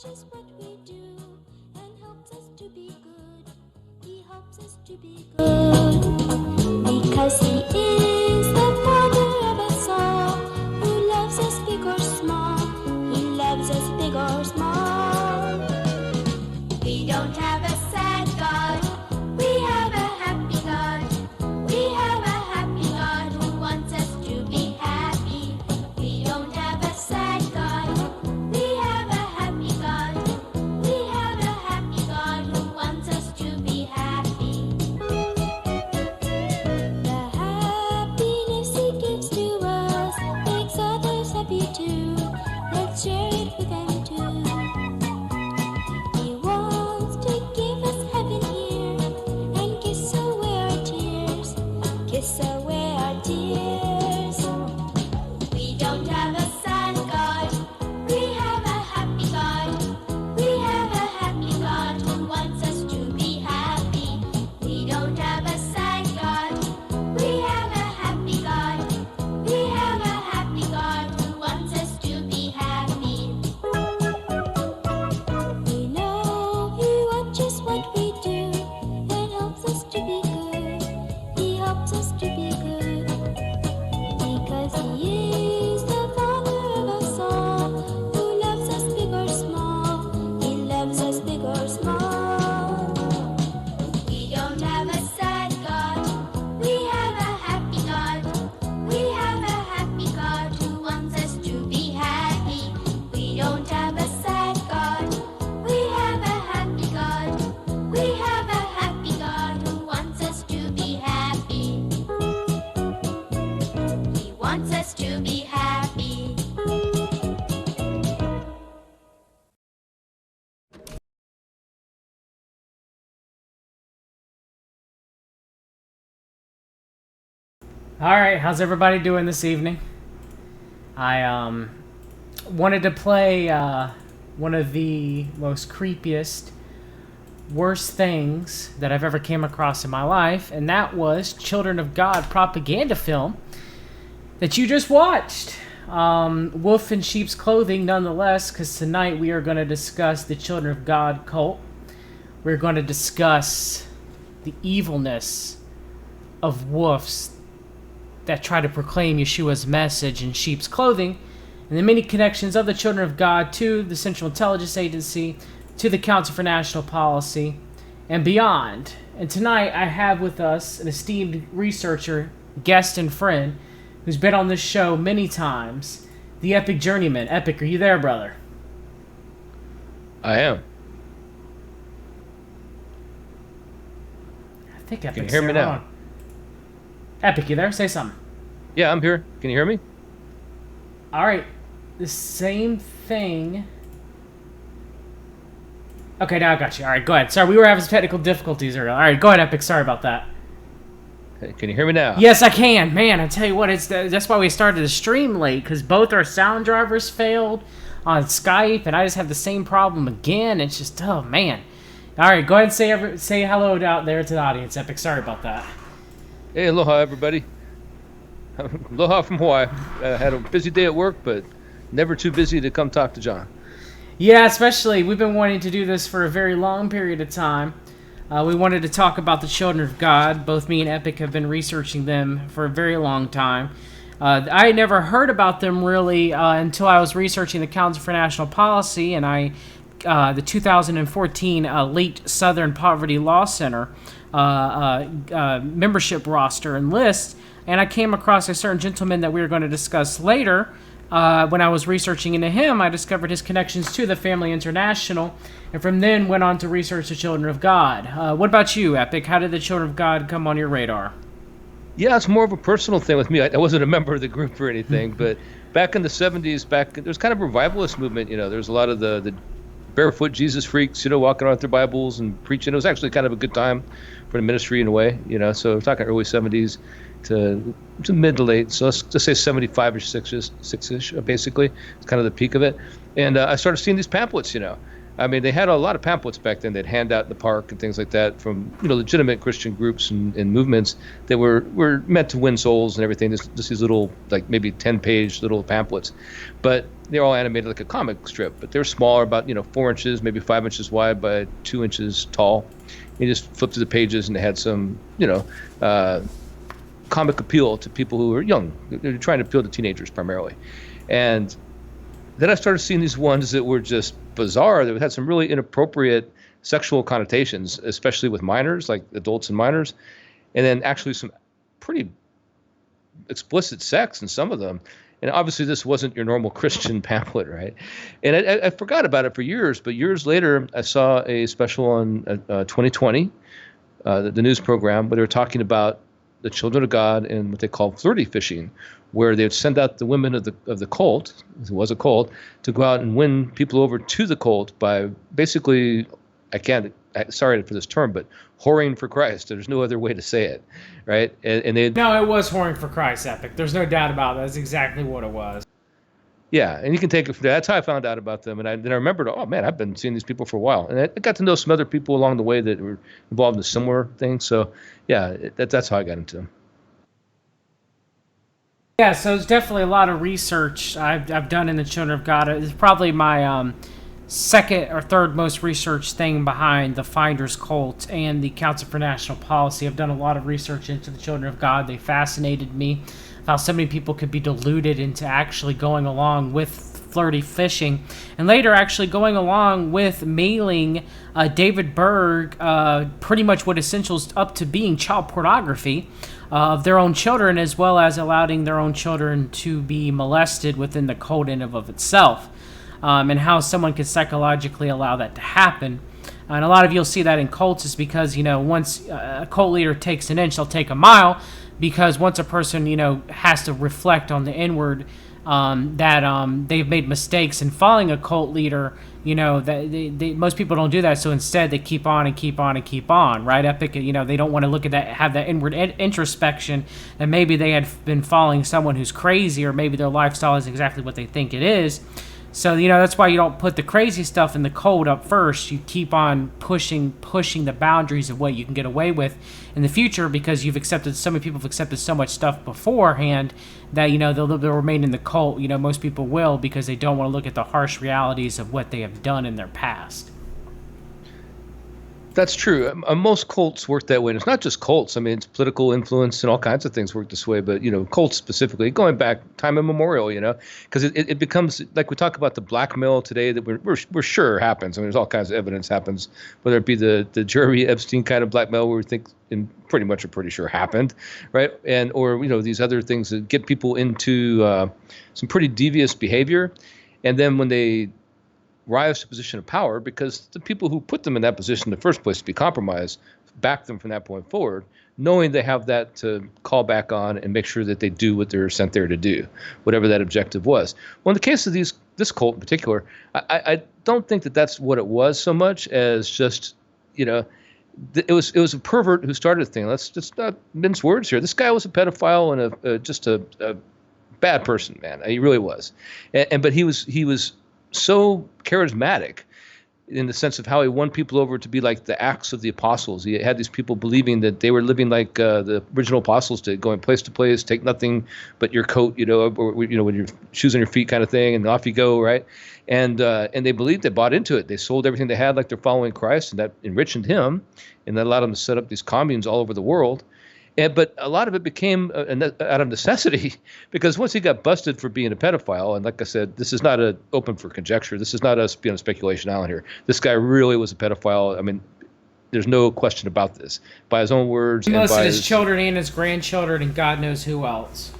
watches what we do and helps us to be good. He helps us to be good because He is the Father of us all, who loves us big or small. He loves us big or small. We don't have a sad God, we have a happy God. We have a happy God who wants us to be happy. We don't have a sad God, we have a happy God. We have a happy God who wants us to be happy. The happiness He gives to us makes others happy too. Let's share it with them too. He wants to give us heaven here and kiss away our tears. Kiss away our tears. We don't have a sad God, we have a happy God. We have a happy God who wants us to be happy. We don't have a sad God, we have a happy God. We have a happy God who wants us to be happy. We know He watches what we do and helps us to be good. He helps us to be good because He is the Father of us all, who loves us big or small. He loves us big or small. We don't have a sad God, we have a happy God. We have a happy God who wants us to be happy. We don't have a sad God, we have a happy God. We have a happy God who wants us to be happy. He wants us to be happy. All right, how's everybody doing this evening? I wanted to play one of the most creepiest, worst things that I've ever came across in my life, and that was Children of God propaganda film that you just watched. Wolf in sheep's clothing, nonetheless, because tonight we are going to discuss the Children of God cult. We're going to discuss the evilness of wolves that try to proclaim Yeshua's message in sheep's clothing, and the many connections of the Children of God to the Central Intelligence Agency, to the Council for National Policy, and beyond. And tonight I have with us an esteemed researcher, guest, and friend who's been on this show many times, the Epic Journeyman. Epic, are you there, brother? I am. I think Epic's Can you hear me there. now? Hold on. Epic, you there? Say something. Yeah, I'm here. Can you hear me? All right, the same thing. Okay, now I got you. All right, go ahead. Sorry, we were having some technical difficulties earlier. All right, go ahead, Epic. Sorry about that. Hey, can you hear me now? Yes, I can. Man, I tell you what, that's why we started the stream late, because both our sound drivers failed on Skype, and I just have the same problem again. It's just, oh, man. All right, go ahead and say hello out there to the audience, Epic. Sorry about that. Hey, aloha, everybody. Aloha from Hawaii. I had a busy day at work, but never too busy to come talk to John. Yeah, especially, we've been wanting to do this for a very long period of time. We wanted to talk about the Children of God. Both me and Epic have been researching them for a very long time. I had never heard about them really until I was researching the Council for National Policy, and the 2014 Late Southern Poverty Law Center membership roster and list, and I came across a certain gentleman that we were going to discuss later. When I was researching into him, I discovered his connections to the Family International, and from then went on to research the Children of God. What about you, Epic? How did the Children of God come on your radar? Yeah, it's more of a personal thing with me. I wasn't a member of the group or anything, but back in the 70s, there was kind of a revivalist movement. You know, there was a lot of the barefoot Jesus freaks, walking around with their Bibles and preaching. It was actually kind of a good time for the ministry in a way, So we're talking early 70s to mid to late. So let's just say 75 or 6-ish, basically. It's kind of the peak of it. And I started seeing these pamphlets, I mean, they had a lot of pamphlets back then they'd hand out in the park and things like that from, legitimate Christian groups and movements that were meant to win souls and everything. Just these little, like maybe 10-page little pamphlets. But they're all animated like a comic strip, but they're smaller, about 4 inches, maybe 5 inches wide by 2 inches tall. You just flip through the pages, and they had some comic appeal to people who are young. They're trying to appeal to teenagers primarily. And then I started seeing these ones that were just bizarre, that had some really inappropriate sexual connotations, especially with minors, like adults and minors, and then actually some pretty explicit sex in some of them. And obviously this wasn't your normal Christian pamphlet, right? And I forgot about it for years, but years later I saw a special on 2020, the news program, where they were talking about the children of God and what they call flirty fishing, where they would send out the women of the cult, it was a cult, to go out and win people over to the cult by basically, sorry for this term, but whoring for Christ. There's no other way to say it, right? And they No, it was whoring for Christ, Epic. There's no doubt about it. That's exactly what it was. Yeah, and you can take it from there. That's how I found out about them. And then I remembered, oh man, I've been seeing these people for a while. And I got to know some other people along the way that were involved in similar things. So yeah, that's how I got into them. Yeah, so it's definitely a lot of research I've done in the Children of God. It's probably my second or third most researched thing behind the Finders Cult and the Council for National Policy. I've done a lot of research into the Children of God. They fascinated me. How so many people could be deluded into actually going along with flirty fishing, and later actually going along with mailing David Berg pretty much what essentials up to being child pornography of their own children, as well as allowing their own children to be molested within the cult in and of itself, and how someone could psychologically allow that to happen. And a lot of you'll see that in cults is because, once a cult leader takes an inch, they'll take a mile, because once a person, has to reflect on the inward that they've made mistakes in following a cult leader, that most people don't do that. So instead they keep on and keep on and keep on, right? Epic, they don't want to look at that, have that inward introspection, that maybe they had been following someone who's crazy, or maybe their lifestyle is exactly what they think it is. So, that's why you don't put the crazy stuff in the code up first. You keep on pushing the boundaries of what you can get away with in the future, because so many people have accepted so much stuff beforehand that, they'll remain in the cult. Most people will, because they don't want to look at the harsh realities of what they have done in their past. That's true. Most cults work that way. And it's not just cults. I mean, it's political influence and all kinds of things work this way. But, cults specifically, going back time immemorial, because it becomes, like we talk about the blackmail today that we're sure happens. I mean, there's all kinds of evidence happens, whether it be the Jerry Epstein kind of blackmail where we think and pretty much are pretty sure happened, right? And or, these other things that get people into some pretty devious behavior. And then when they rise to a position of power, because the people who put them in that position in the first place to be compromised back them from that point forward, knowing they have that to call back on and make sure that they do what they're sent there to do, whatever that objective was. Well, in the case of this cult in particular, I don't think that that's what it was so much as just, it was a pervert who started the thing. Let's just not mince words here. This guy was a pedophile and just a bad person, man. He really was. But he was so charismatic in the sense of how he won people over to be like the Acts of the Apostles. He had these people believing that they were living like the original apostles did, going place to place, take nothing but your coat, or with your shoes on your feet kind of thing, and off you go, right? And they believed, they bought into it. They sold everything they had like they're following Christ, and that enriched him, and that allowed them to set up these communes all over the world. But a lot of it became out of necessity, because once he got busted for being a pedophile, and like I said, this is not open for conjecture. This is not us being a speculation out here. This guy really was a pedophile. I mean, there's no question about this. By his own words. He molested his children and his grandchildren and God knows who else.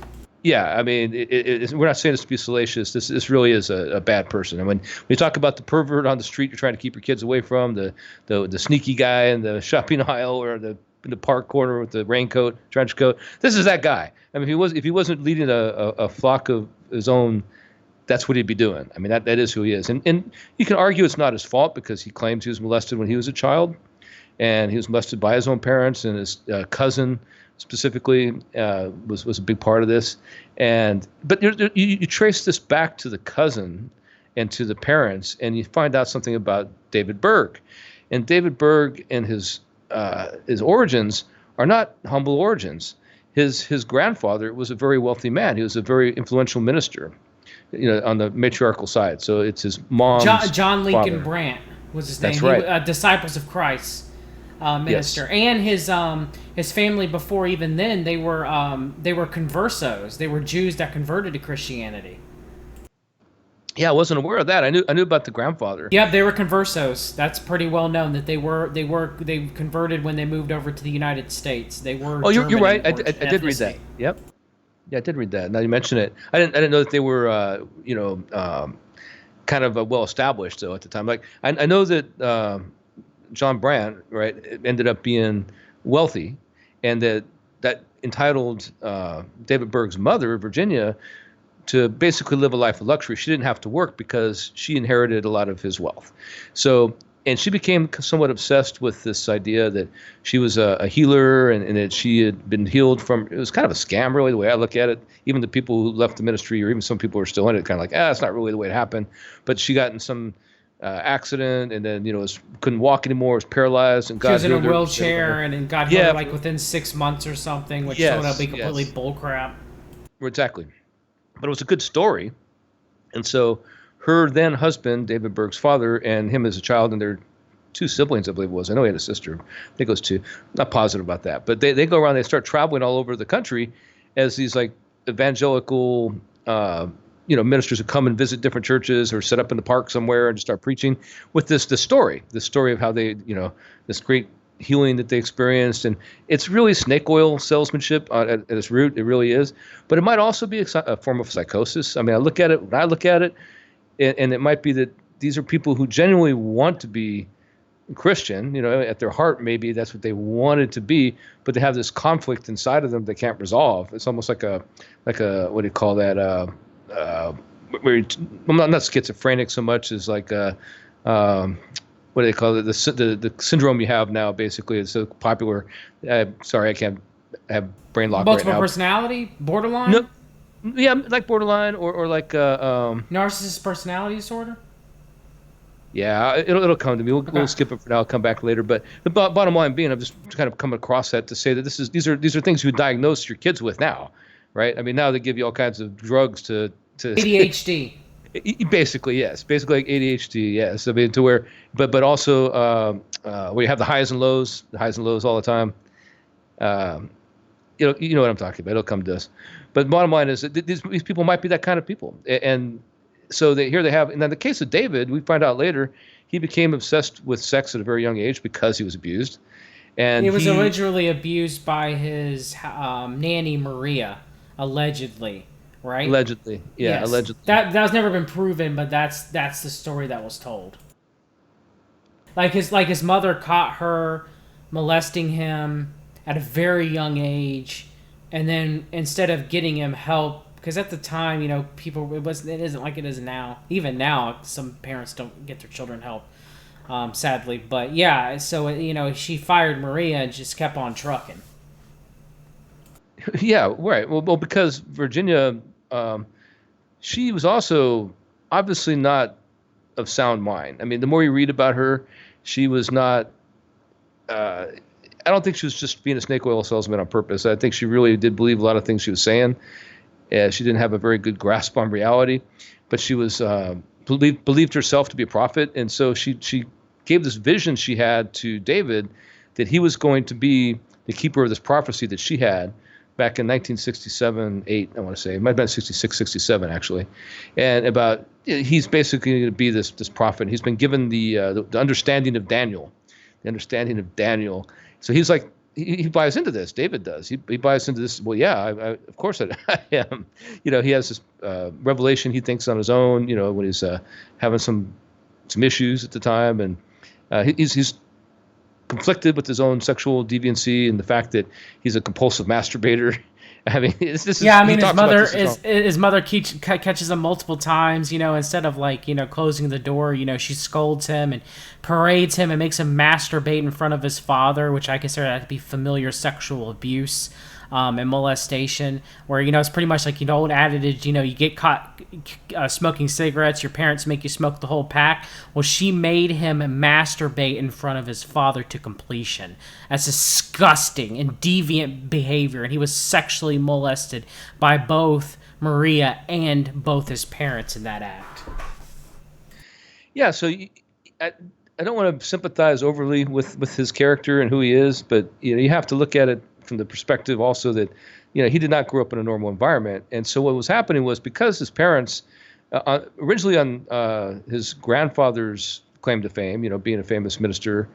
Yeah, I mean, we're not saying this to be salacious. This really is a bad person. I mean, when you talk about the pervert on the street you're trying to keep your kids away from, the sneaky guy in the shopping aisle, or in the park corner with the raincoat, trench coat. This is that guy. I mean, if he wasn't leading a flock of his own, that's what he'd be doing. I mean, that is who he is. And you can argue it's not his fault, because he claims he was molested when he was a child, and he was molested by his own parents, and his cousin specifically was a big part of this. But you trace this back to the cousin and to the parents, and you find out something about David Berg. And David Berg and his origins are not humble origins. His grandfather was a very wealthy man. He was a very influential minister. on the matriarchal side. So it's his mom's John Lincoln father. Brandt was his That's name. right. Disciples of Christ minister, Yes. and his family before even then they were conversos. They were Jews that converted to Christianity. Yeah, I wasn't aware of that. I knew about the grandfather. Yep, they were conversos. That's pretty well known that they converted when they moved over to the United States. They were. Oh, you're German right. in I did read that. ethnicity. Yep. Yeah, I did read that. Now you mention it. I didn't know that they were kind of well established though at the time. Like I know that John Brandt, right, ended up being wealthy, and that entitled David Berg's mother, Virginia, to basically live a life of luxury. She didn't have to work because she inherited a lot of his wealth. So, and she became somewhat obsessed with this idea that she was a healer and that she had been healed from, it was kind of a scam, really, the way I look at it. Even the people who left the ministry, or even some people who are still in it, kind of like, it's not really the way it happened. But she got in some accident and then, couldn't walk anymore, was paralyzed. And God She was in a healed her. wheelchair and got healed her like within 6 months or something, which turned out to be completely bullcrap. Exactly. But it was a good story. And so her then husband, David Berg's father, and him as a child, and their 2 siblings, I believe it was. I know he had a sister. I think it was 2. Not positive about that. But they go around, they start traveling all over the country as these like evangelical, ministers who come and visit different churches or set up in the park somewhere and just start preaching with this story of how they, this great healing that they experienced. And it's really snake oil salesmanship at its root. It really is. But it might also be a form of psychosis. I mean, when I look at it, and it might be that these are people who genuinely want to be Christian, at their heart, maybe that's what they wanted to be, but they have this conflict inside of them they can't resolve. It's almost like a what do you call that? I'm not schizophrenic so much as like what do they call it? The syndrome you have now, basically, is so popular. Sorry, I can't have brain lock right now. Multiple personality, borderline. No, yeah, like borderline or like Narcissist personality disorder. Yeah, it'll come to me. We'll skip it for now. I'll come back later. But the bottom line being, I've just kind of come across that to say that these are things you diagnose your kids with now, right? I mean, now they give you all kinds of drugs to ADHD. Basically, yes. Basically, like ADHD, yes. I mean, to where, but also where you have the highs and lows all the time. You know what I'm talking about. It'll come to us. But bottom line is that these people might be that kind of people, and so here they have. And in the case of David, we find out later he became obsessed with sex at a very young age because he was abused, and he was originally abused by his nanny Maria, allegedly. Right? Allegedly, yeah, yes. allegedly. That's never been proven, but that's the story that was told. Like his mother caught her molesting him at a very young age, and then instead of getting him help, because at the time, it isn't like it is now. Even now, some parents don't get their children help, sadly. But yeah, so she fired Maria and just kept on trucking. Yeah, right. Well, because Virginia, she was also obviously not of sound mind. I mean, the more you read about her, she was not. I don't think she was just being a snake oil salesman on purpose. I think she really did believe a lot of things she was saying. She didn't have a very good grasp on reality, but she was believed herself to be a prophet, and so she gave this vision she had to David that he was going to be the keeper of this prophecy that she had back in 1967, 8, I want to say. It might have been 66, 67, actually. And about, he's basically going to be this prophet. He's been given the understanding of Daniel. The understanding of Daniel. So he's like, he buys into this. David does. He buys into this. Well, yeah, of course I am. He has this revelation he thinks on his own, when he's having some issues at the time. And he's conflicted with his own sexual deviancy and the fact that he's a compulsive masturbator. I mean, his mother catches him multiple times. Instead of closing the door, she scolds him and parades him and makes him masturbate in front of his father, which I consider that to be familiar sexual abuse. and molestation, where, it's pretty much like, old adage, you get caught smoking cigarettes, your parents make you smoke the whole pack. Well, she made him masturbate in front of his father to completion. That's disgusting and deviant behavior, and he was sexually molested by both Maria and both his parents in that act. Yeah, so I don't want to sympathize overly with his character and who he is, but you have to look at it from the perspective also that he did not grow up in a normal environment, and so what was happening was because his parents, originally on his grandfather's claim to fame, being a famous minister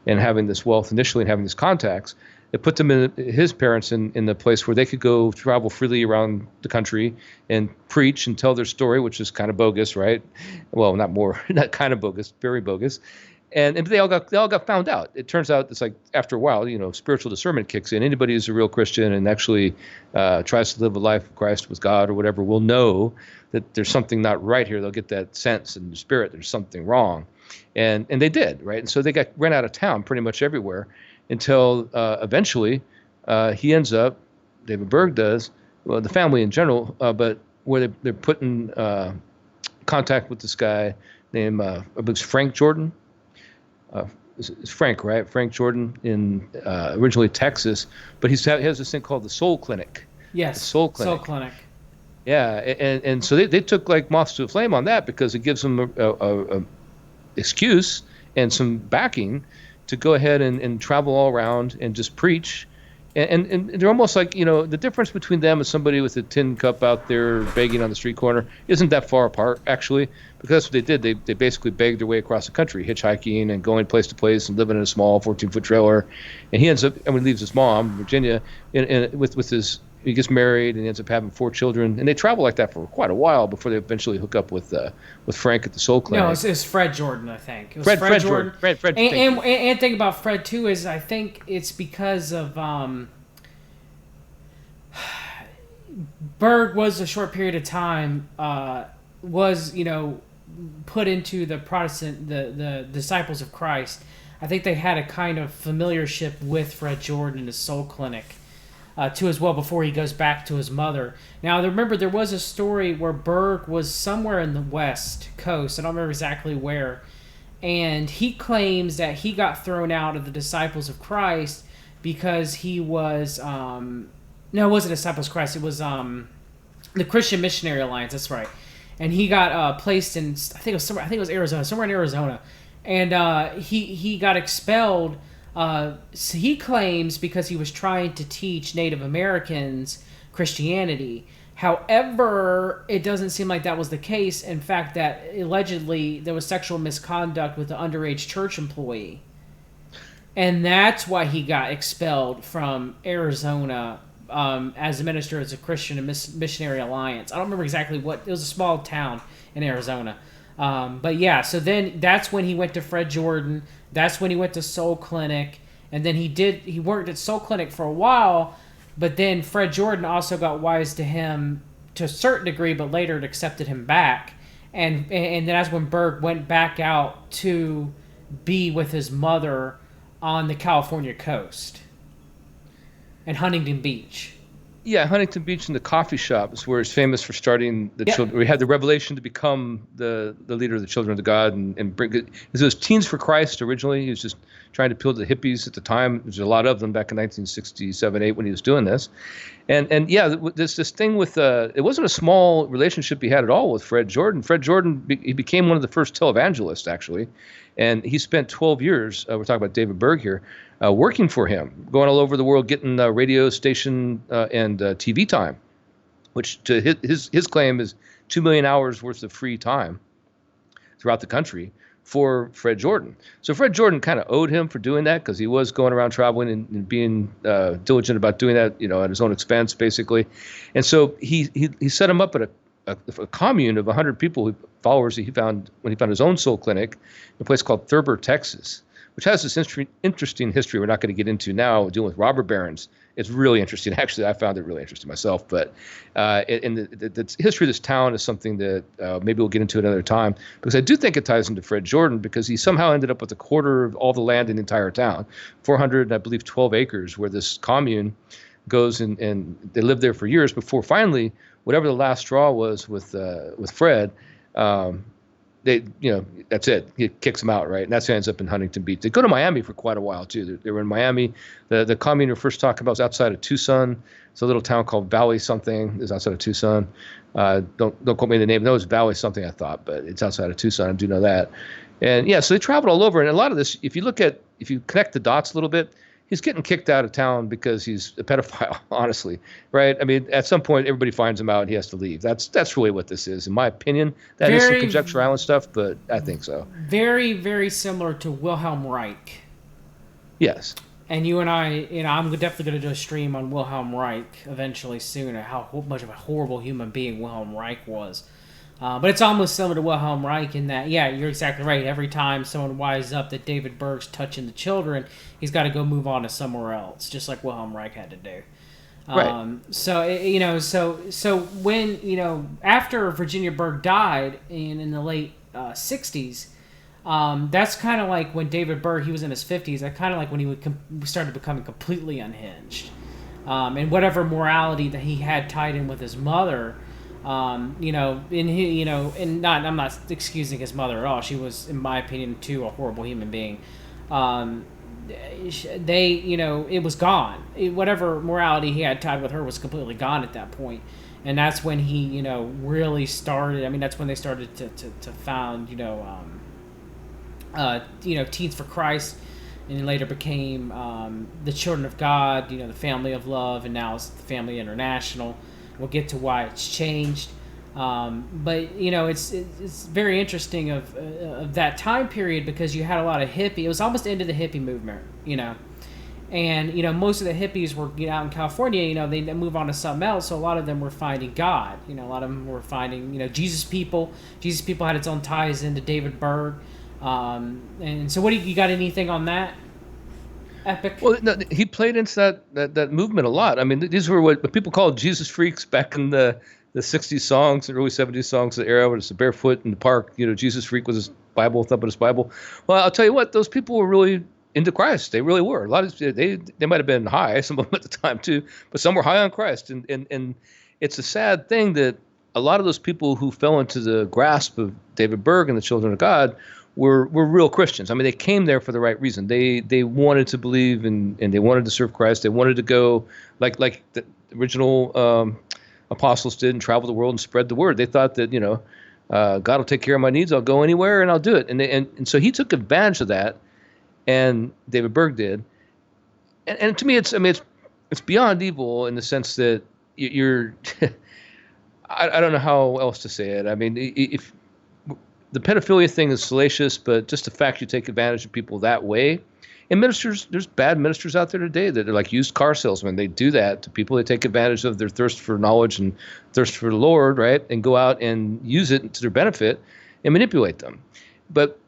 and having this wealth initially and having these contacts, it put them his parents in the place where they could go travel freely around the country and preach and tell their story, which is kind of bogus, right? Well, not kind of bogus, very bogus. And they all got found out. It turns out it's like after a while, spiritual discernment kicks in. Anybody who's a real Christian and actually tries to live a life of Christ with God or whatever will know that there's something not right here. They'll get that sense in the spirit there's something wrong, and they did, right? And so they got run out of town pretty much everywhere until eventually he ends up, David Berg does, well, the family in general, but where they're put in contact with this guy named I believe it's Frank Jordan. It's Frank, right? Frank Jordan in originally Texas, but he has this thing called the Soul Clinic. Yes, the Soul Clinic. Soul Clinic. Yeah, and so they took like moths to a flame on that because it gives them a excuse and some backing to go ahead and travel all around and just preach. And they're almost like, the difference between them and somebody with a tin cup out there begging on the street corner isn't that far apart, actually, because that's what they did. They basically begged their way across the country, hitchhiking and going place to place and living in a small 14-foot trailer. And he ends up, leaves his mom, Virginia, with his, he gets married and he ends up having 4 children. And they travel like that for quite a while before they eventually hook up with Frank at the Soul Clinic. No, it's Fred Jordan, I think. It was Fred Jordan. Fred. And thing about Fred, too, is I think it's because of Berg was a short period of time, was, put into the Protestant, the Disciples of Christ. I think they had a kind of familiarship with Fred Jordan and his Soul Clinic. Too as well before he goes back to his mother. Now, remember, there was a story where Berg was somewhere in the West Coast. I don't remember exactly where. And he claims that he got thrown out of the Disciples of Christ because he was... no, it wasn't Disciples of Christ. It was the Christian Missionary Alliance. That's right. And he got placed in... I think it was Arizona. Somewhere in Arizona. And he got expelled... So he claims because he was trying to teach Native Americans Christianity. However, it doesn't seem like that was the case. In fact, that allegedly there was sexual misconduct with the underage church employee. And that's why he got expelled from Arizona as a minister as a Christian Missionary Alliance. I don't remember exactly what. It was a small town in Arizona. But yeah, so then that's when he went to Fred Jordan. That's when he went to Soul Clinic. And then he worked at Soul Clinic for a while, but then Fred Jordan also got wise to him to a certain degree, but later it accepted him back. And then that's when Berg went back out to be with his mother on the California coast and Huntington Beach. Yeah, Huntington Beach and the coffee shops where he's famous for starting the children. We had the revelation to become the leader of the children of the God and bring it. It was Teens for Christ originally. He was just trying to appeal to the hippies at the time. There's a lot of them back in 1967, 8 when he was doing this. And yeah, this thing with it wasn't a small relationship he had at all with Fred Jordan. Fred Jordan he became one of the first televangelists actually, and he spent 12 years. We're talking about David Berg here. Working for him, going all over the world, getting radio station and TV time, which to his claim is 2 million hours worth of free time throughout the country for Fred Jordan. So Fred Jordan kind of owed him for doing that because he was going around traveling and being diligent about doing that, at his own expense, basically. And so he set him up at a commune of 100 people, followers that he found when he found his own Soul Clinic in a place called Thurber, Texas, which has this interesting history we're not going to get into now, dealing with robber barons. It's really interesting. Actually, I found it really interesting myself. But the history of this town is something that maybe we'll get into another time, because I do think it ties into Fred Jordan, because he somehow ended up with a quarter of all the land in the entire town, 400, I believe, 12 acres, where this commune goes and they live there for years before finally, whatever the last straw was with Fred, they, that's it. He kicks them out, right? And that's who ends up in Huntington Beach. They go to Miami for quite a while too. They were in Miami. The commune we first talked about was outside of Tucson. It's a little town called Valley something. It's outside of Tucson. Don't quote me on the name. No, it's Valley something, I thought, but it's outside of Tucson. I do know that. And yeah, so they traveled all over. And a lot of this, if you connect the dots a little bit, he's getting kicked out of town because he's a pedophile, honestly, right? I mean, at some point, everybody finds him out and he has to leave. That's really what this is, in my opinion. That is some conjecture island stuff, but I think so. Very, very similar to Wilhelm Reich. Yes. And you and I, I'm definitely going to do a stream on Wilhelm Reich eventually soon, and how much of a horrible human being Wilhelm Reich was. But it's almost similar to Wilhelm Reich in that, yeah, you're exactly right. Every time someone wises up that David Berg's touching the children, he's got to go move on to somewhere else, just like Wilhelm Reich had to do. Right. So when, after Virginia Berg died in the late 60s, that's kind of like when David Berg, he was in his 50s, that kind of like when he started becoming completely unhinged. And whatever morality that he had tied in with his mother, I'm not excusing his mother at all. She was, in my opinion, too, a horrible human being. It was gone. Whatever morality he had tied with her was completely gone at that point. And that's when he, really started. I mean, that's when they started to found, Teens for Christ, and later became the Children of God, the Family of Love, and now it's the Family International. We'll get to why it's changed, but it's very interesting of that time period, because you had a lot of hippie. It was almost the end of the hippie movement, and most of the hippies were out in California. They move on to something else. So a lot of them were finding God. A lot of them were finding Jesus people. Jesus people had its own ties into David Berg, and so what do you got? Anything on that? Epic. Well, no, he played into that movement a lot. I mean, these were what people called Jesus freaks back in the 60s songs and early 70s songs of the era, when it's barefoot in the park. Jesus freak with his Bible, thumping his Bible. Well, I'll tell you what, those people were really into Christ. They really were. A lot of they might have been high, some of them at the time too, but some were high on Christ. And it's a sad thing that a lot of those people who fell into the grasp of David Berg and the Children of God were real Christians. I mean, they came there for the right reason. They wanted to believe and they wanted to serve Christ. They wanted to go like the original apostles did and travel the world and spread the word. They thought that, God will take care of my needs. I'll go anywhere and I'll do it. And so he took advantage of that, and David Berg did. And to me, it's beyond evil in the sense that you're I don't know how else to say it. I mean, if the pedophilia thing is salacious, but just the fact you take advantage of people that way. And ministers, there's bad ministers out there today that are like used car salesmen. They do that to people. They take advantage of their thirst for knowledge and thirst for the Lord, right? And go out and use it to their benefit and manipulate them. But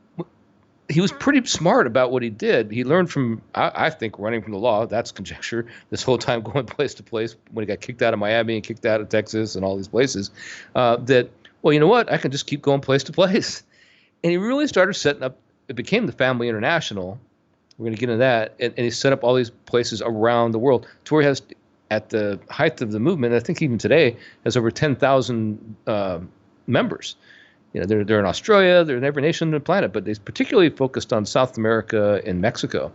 he was pretty smart about what he did. He learned from, I think, running from the law. That's conjecture. This whole time going place to place when he got kicked out of Miami and kicked out of Texas and all these places, that, well, you know what? I can just keep going place to place. And he really started setting up, it became the Family International. We're going to get into that. And he set up all these places around the world to where he has, at the height of the movement, I think even today, has over 10,000 members. They're in Australia, they're in every nation on the planet, but they particularly focused on South America and Mexico.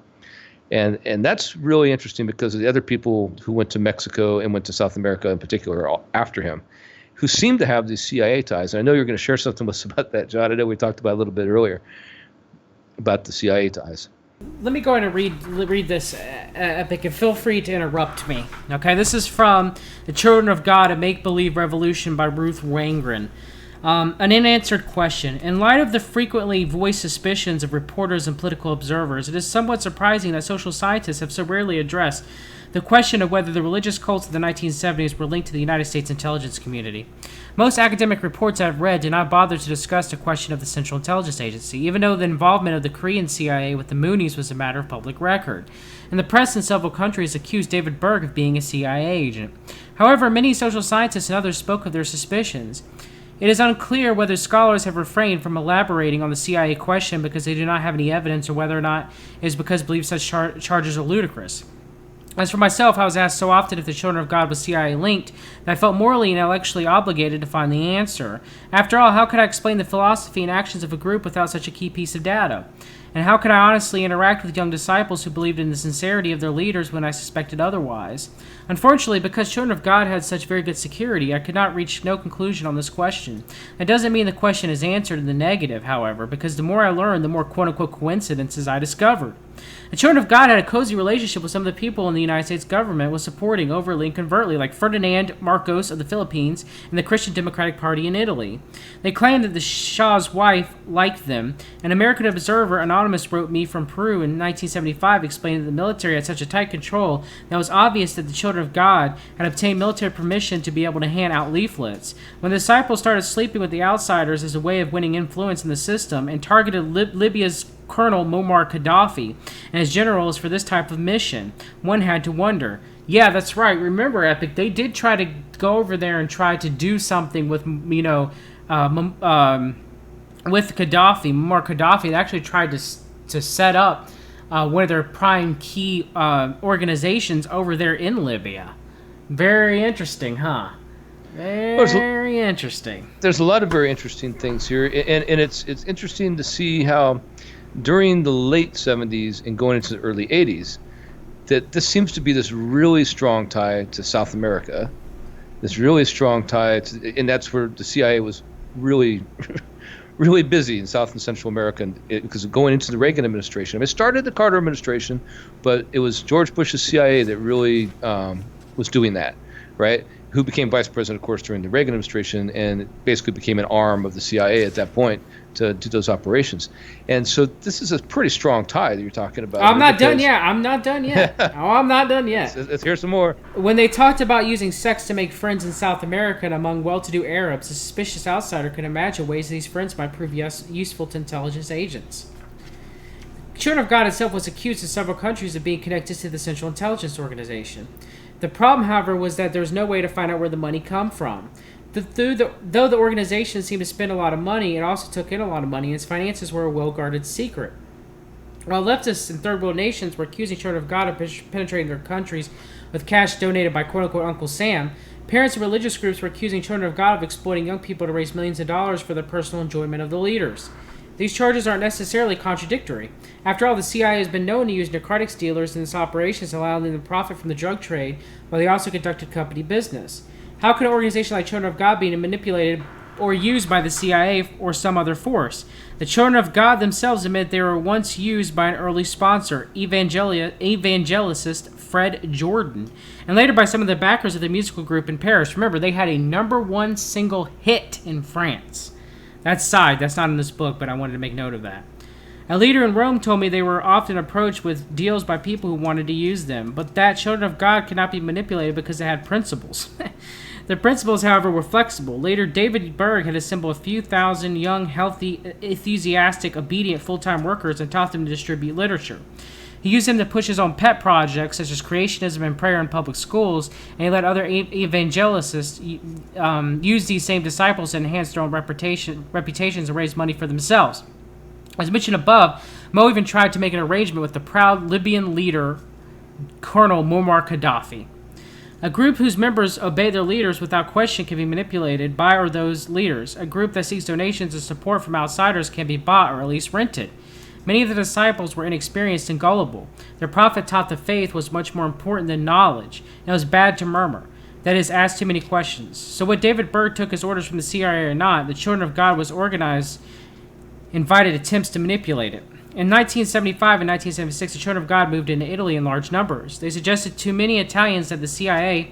And that's really interesting because of the other people who went to Mexico and went to South America in particular after him, who seem to have these CIA ties. And I know you're going to share something with us about that, John. I know we talked about it a little bit earlier about the CIA ties. Let me go ahead and read this, Epic, and feel free to interrupt me. Okay, this is from The Children of God, A Make-Believe Revolution by Ruth Wangren. An unanswered question. In light of the frequently voiced suspicions of reporters and political observers, it is somewhat surprising that social scientists have so rarely addressed the question of whether the religious cults of the 1970s were linked to the United States intelligence community. Most academic reports I've read do not bother to discuss the question of the Central Intelligence Agency, even though the involvement of the Korean CIA with the Moonies was a matter of public record. And the press in several countries accused David Berg of being a CIA agent. However, many social scientists and others spoke of their suspicions. It is unclear whether scholars have refrained from elaborating on the CIA question because they do not have any evidence, or whether or not it is because they believe such charges are ludicrous. As for myself, I was asked so often if the Children of God was CIA linked that I felt morally and intellectually obligated to find the answer. After all, how could I explain the philosophy and actions of a group without such a key piece of data? And how could I honestly interact with young disciples who believed in the sincerity of their leaders when I suspected otherwise? Unfortunately, because Children of God had such very good security, I could not reach no conclusion on this question. That doesn't mean the question is answered in the negative, however, because the more I learned, the more quote-unquote coincidences I discovered. The Children of God had a cozy relationship with some of the people in the United States government was supporting overtly and covertly, like Ferdinand Marcos of the Philippines and the Christian Democratic Party in Italy. They claimed that the Shah's wife liked them. An American Observer Anonymous wrote me from Peru in 1975 explaining that the military had such a tight control that it was obvious that the Children of God had obtained military permission to be able to hand out leaflets. When the disciples started sleeping with the outsiders as a way of winning influence in the system and targeted Libya's Colonel Muammar Gaddafi and his generals for this type of mission, one had to wonder. Yeah, that's right. Remember, Epic, they did try to go over there and try to do something with, with Gaddafi, Muammar Gaddafi. They actually tried to set up one of their prime key organizations over there in Libya. Very interesting, huh? Very interesting. There's a lot of very interesting things here, and it's interesting to see how during the late 70s and going into the early 80s, that this seems to be this really strong tie to South America, this really strong tie to, and that's where the CIA was really, really busy in South and Central America, because going into the Reagan administration. I mean, it started the Carter administration, but it was George Bush's CIA that really was doing that, right? Who became vice president, of course, during the Reagan administration, and basically became an arm of the CIA at that point to do those operations. And so this is a pretty strong tie that you're talking about. I'm not done yet. I'm not done yet. I'm not done yet. Let's hear some more. When they talked about using sex to make friends in South America and among well-to-do Arabs, a suspicious outsider could imagine ways these friends might prove useful to intelligence agents. Children of God itself was accused in several countries of being connected to the Central Intelligence Organization. The problem, however, was that there was no way to find out where the money come from. Though the organization seemed to spend a lot of money, it also took in a lot of money, and its finances were a well-guarded secret. While leftists in third world nations were accusing Children of God of penetrating their countries with cash donated by quote-unquote Uncle Sam, parents and religious groups were accusing Children of God of exploiting young people to raise millions of dollars for the personal enjoyment of the leaders. These charges aren't necessarily contradictory. After all, the CIA has been known to use narcotics dealers in its operations, allowing them to profit from the drug trade, while they also conducted company business. How could an organization like Children of God be manipulated or used by the CIA or some other force? The Children of God themselves admit they were once used by an early sponsor, evangelicist Fred Jordan, and later by some of the backers of the musical group in Paris. Remember, they had a #1 single hit in France. That's not in this book, but I wanted to make note of that. A leader in Rome told me they were often approached with deals by people who wanted to use them, but that Children of God could not be manipulated because they had principles. Their principles, however, were flexible. Later, David Berg had assembled a few thousand young, healthy, enthusiastic, obedient full-time workers and taught them to distribute literature. He used them to push his own pet projects, such as creationism and prayer in public schools, and he let other evangelicists use these same disciples to enhance their own reputations and raise money for themselves. As mentioned above, Mo even tried to make an arrangement with the proud Libyan leader, Colonel Muammar Gaddafi. A group whose members obey their leaders without question can be manipulated by or those leaders. A group that seeks donations and support from outsiders can be bought or at least rented. Many of the disciples were inexperienced and gullible. Their prophet taught the faith was much more important than knowledge, and it was bad to murmur. That is, ask too many questions. So whether David Berg took his orders from the CIA or not, the Children of God was organized, invited attempts to manipulate it. In 1975 and 1976, the Children of God moved into Italy in large numbers. This suggested too many Italians that the CIA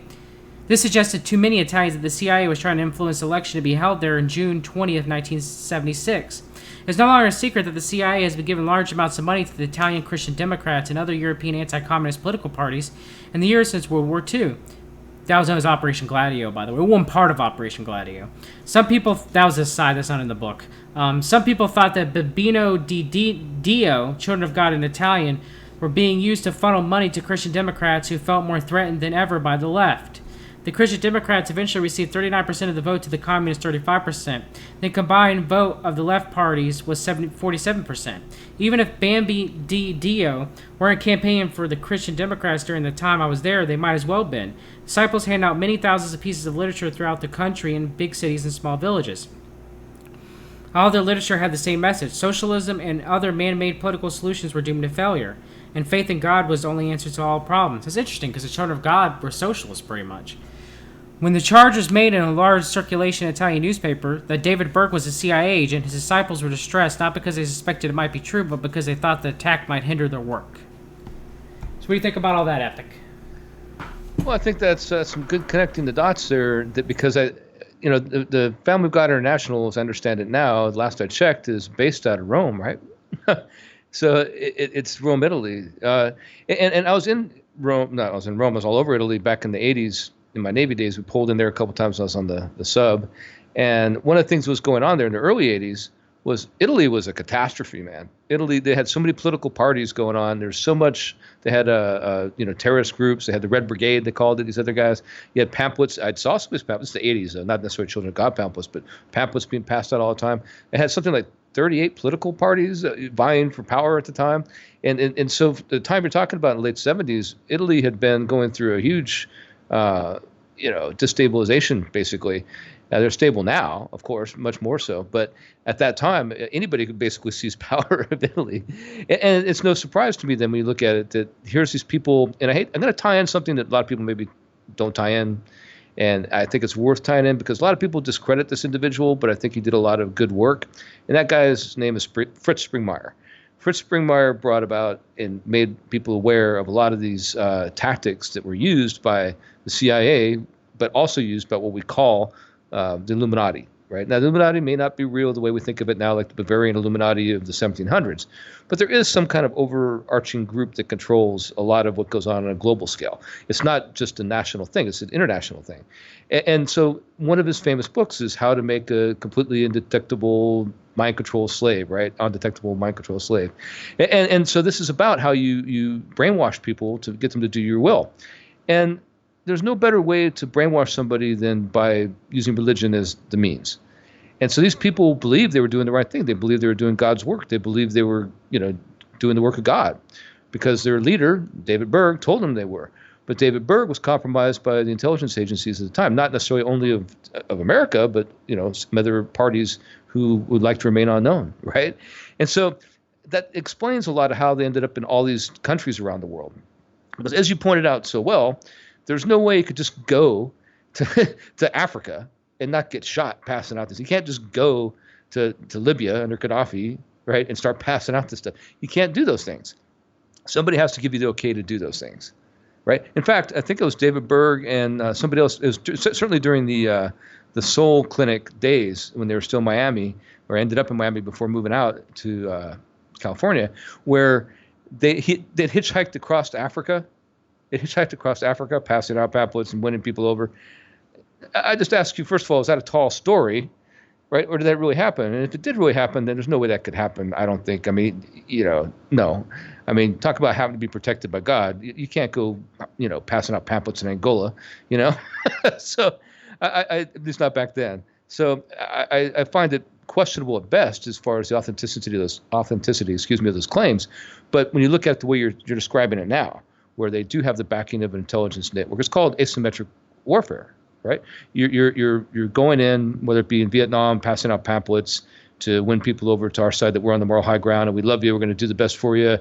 was trying to influence the election to be held there in June 20th, 1976. It's no longer a secret that the CIA has been given large amounts of money to the Italian Christian Democrats and other European anti-communist political parties in the years since World War II. That was known as Operation Gladio, by the way. One part of Operation Gladio. Some people... That was a side. That's not in the book. Some people thought that Bambino di Dio, Children of God in Italian, were being used to funnel money to Christian Democrats who felt more threatened than ever by the left. The Christian Democrats eventually received 39% of the vote to the Communists 35%. The combined vote of the left parties was 47%. Even if Bambi D. Dio weren't campaigning for the Christian Democrats during the time I was there, they might as well have been. Disciples hand out many thousands of pieces of literature throughout the country in big cities and small villages. All their literature had the same message. Socialism and other man-made political solutions were doomed to failure, and faith in God was the only answer to all problems. It's interesting because the children of God were socialists pretty much. When the charge was made in a large circulation Italian newspaper that David Berg was a CIA agent, his disciples were distressed not because they suspected it might be true, but because they thought the attack might hinder their work. So what do you think about all that, Epic? Well, I think that's some good connecting the dots there. That because the Family of God International, as I understand it now, last I checked, is based out of Rome, right? So it's Rome, Italy. And I was in Rome. No, I was in Rome. I was all over Italy back in the 80s. In my Navy days, we pulled in there a couple times when I was on the sub. And one of the things that was going on there in the early 80s was Italy was a catastrophe, man. Italy, they had so many political parties going on. There's so much. They had terrorist groups. They had the Red Brigade, they called it, these other guys. You had pamphlets. I saw some of these pamphlets, the 80s, not necessarily Children of God pamphlets, but pamphlets being passed out all the time. It had something like 38 political parties vying for power at the time. And so the time you're talking about in the late 70s, Italy had been going through a huge destabilization, basically. They're stable now, of course, much more so. But at that time, anybody could basically seize power of Italy. And it's no surprise to me then when you look at it that here's these people, and I'm going to tie in something that a lot of people maybe don't tie in. And I think it's worth tying in because a lot of people discredit this individual, but I think he did a lot of good work. And that guy's name is Fritz Springmeier. Fritz Springmeier brought about and made people aware of a lot of these tactics that were used by the CIA, but also used by what we call the Illuminati, right? Now, the Illuminati may not be real the way we think of it now, like the Bavarian Illuminati of the 1700s, but there is some kind of overarching group that controls a lot of what goes on a global scale. It's not just a national thing, it's an international thing. And so one of his famous books is How to Make a Completely Undetectable Mind Control Slave, right? Undetectable Mind Control Slave. And so this is about how you brainwash people to get them to do your will. And there's no better way to brainwash somebody than by using religion as the means. And so these people believed they were doing the right thing. They believed they were doing God's work. They believed they were, doing the work of God because their leader, David Berg, told them they were. But David Berg was compromised by the intelligence agencies at the time, not necessarily only of America, but, some other parties who would like to remain unknown, right? And so that explains a lot of how they ended up in all these countries around the world. Because as you pointed out so well, there's no way you could just go to Africa and not get shot passing out this. You can't just go to Libya under Gaddafi, right, and start passing out this stuff. You can't do those things. Somebody has to give you the okay to do those things, right? In fact, I think it was David Berg and somebody else. It was certainly during the Soul Clinic days when they were still in Miami, or ended up in Miami before moving out to California, where they'd hitchhiked across Africa. They hitchhiked across Africa, passing out pamphlets and winning people over. I just ask you, first of all, is that a tall story, right? Or did that really happen? And if it did really happen, then there's no way that could happen, I don't think. I mean, no. I mean, talk about having to be protected by God. You can't go, passing out pamphlets in Angola, So, I at least not back then. So I find it questionable at best as far as the authenticity of those claims. But when you look at the way you're describing it now, where they do have the backing of an intelligence network. It's called asymmetric warfare, right? You're going in, whether it be in Vietnam, passing out pamphlets to win people over to our side that we're on the moral high ground and we love you, we're going to do the best for you,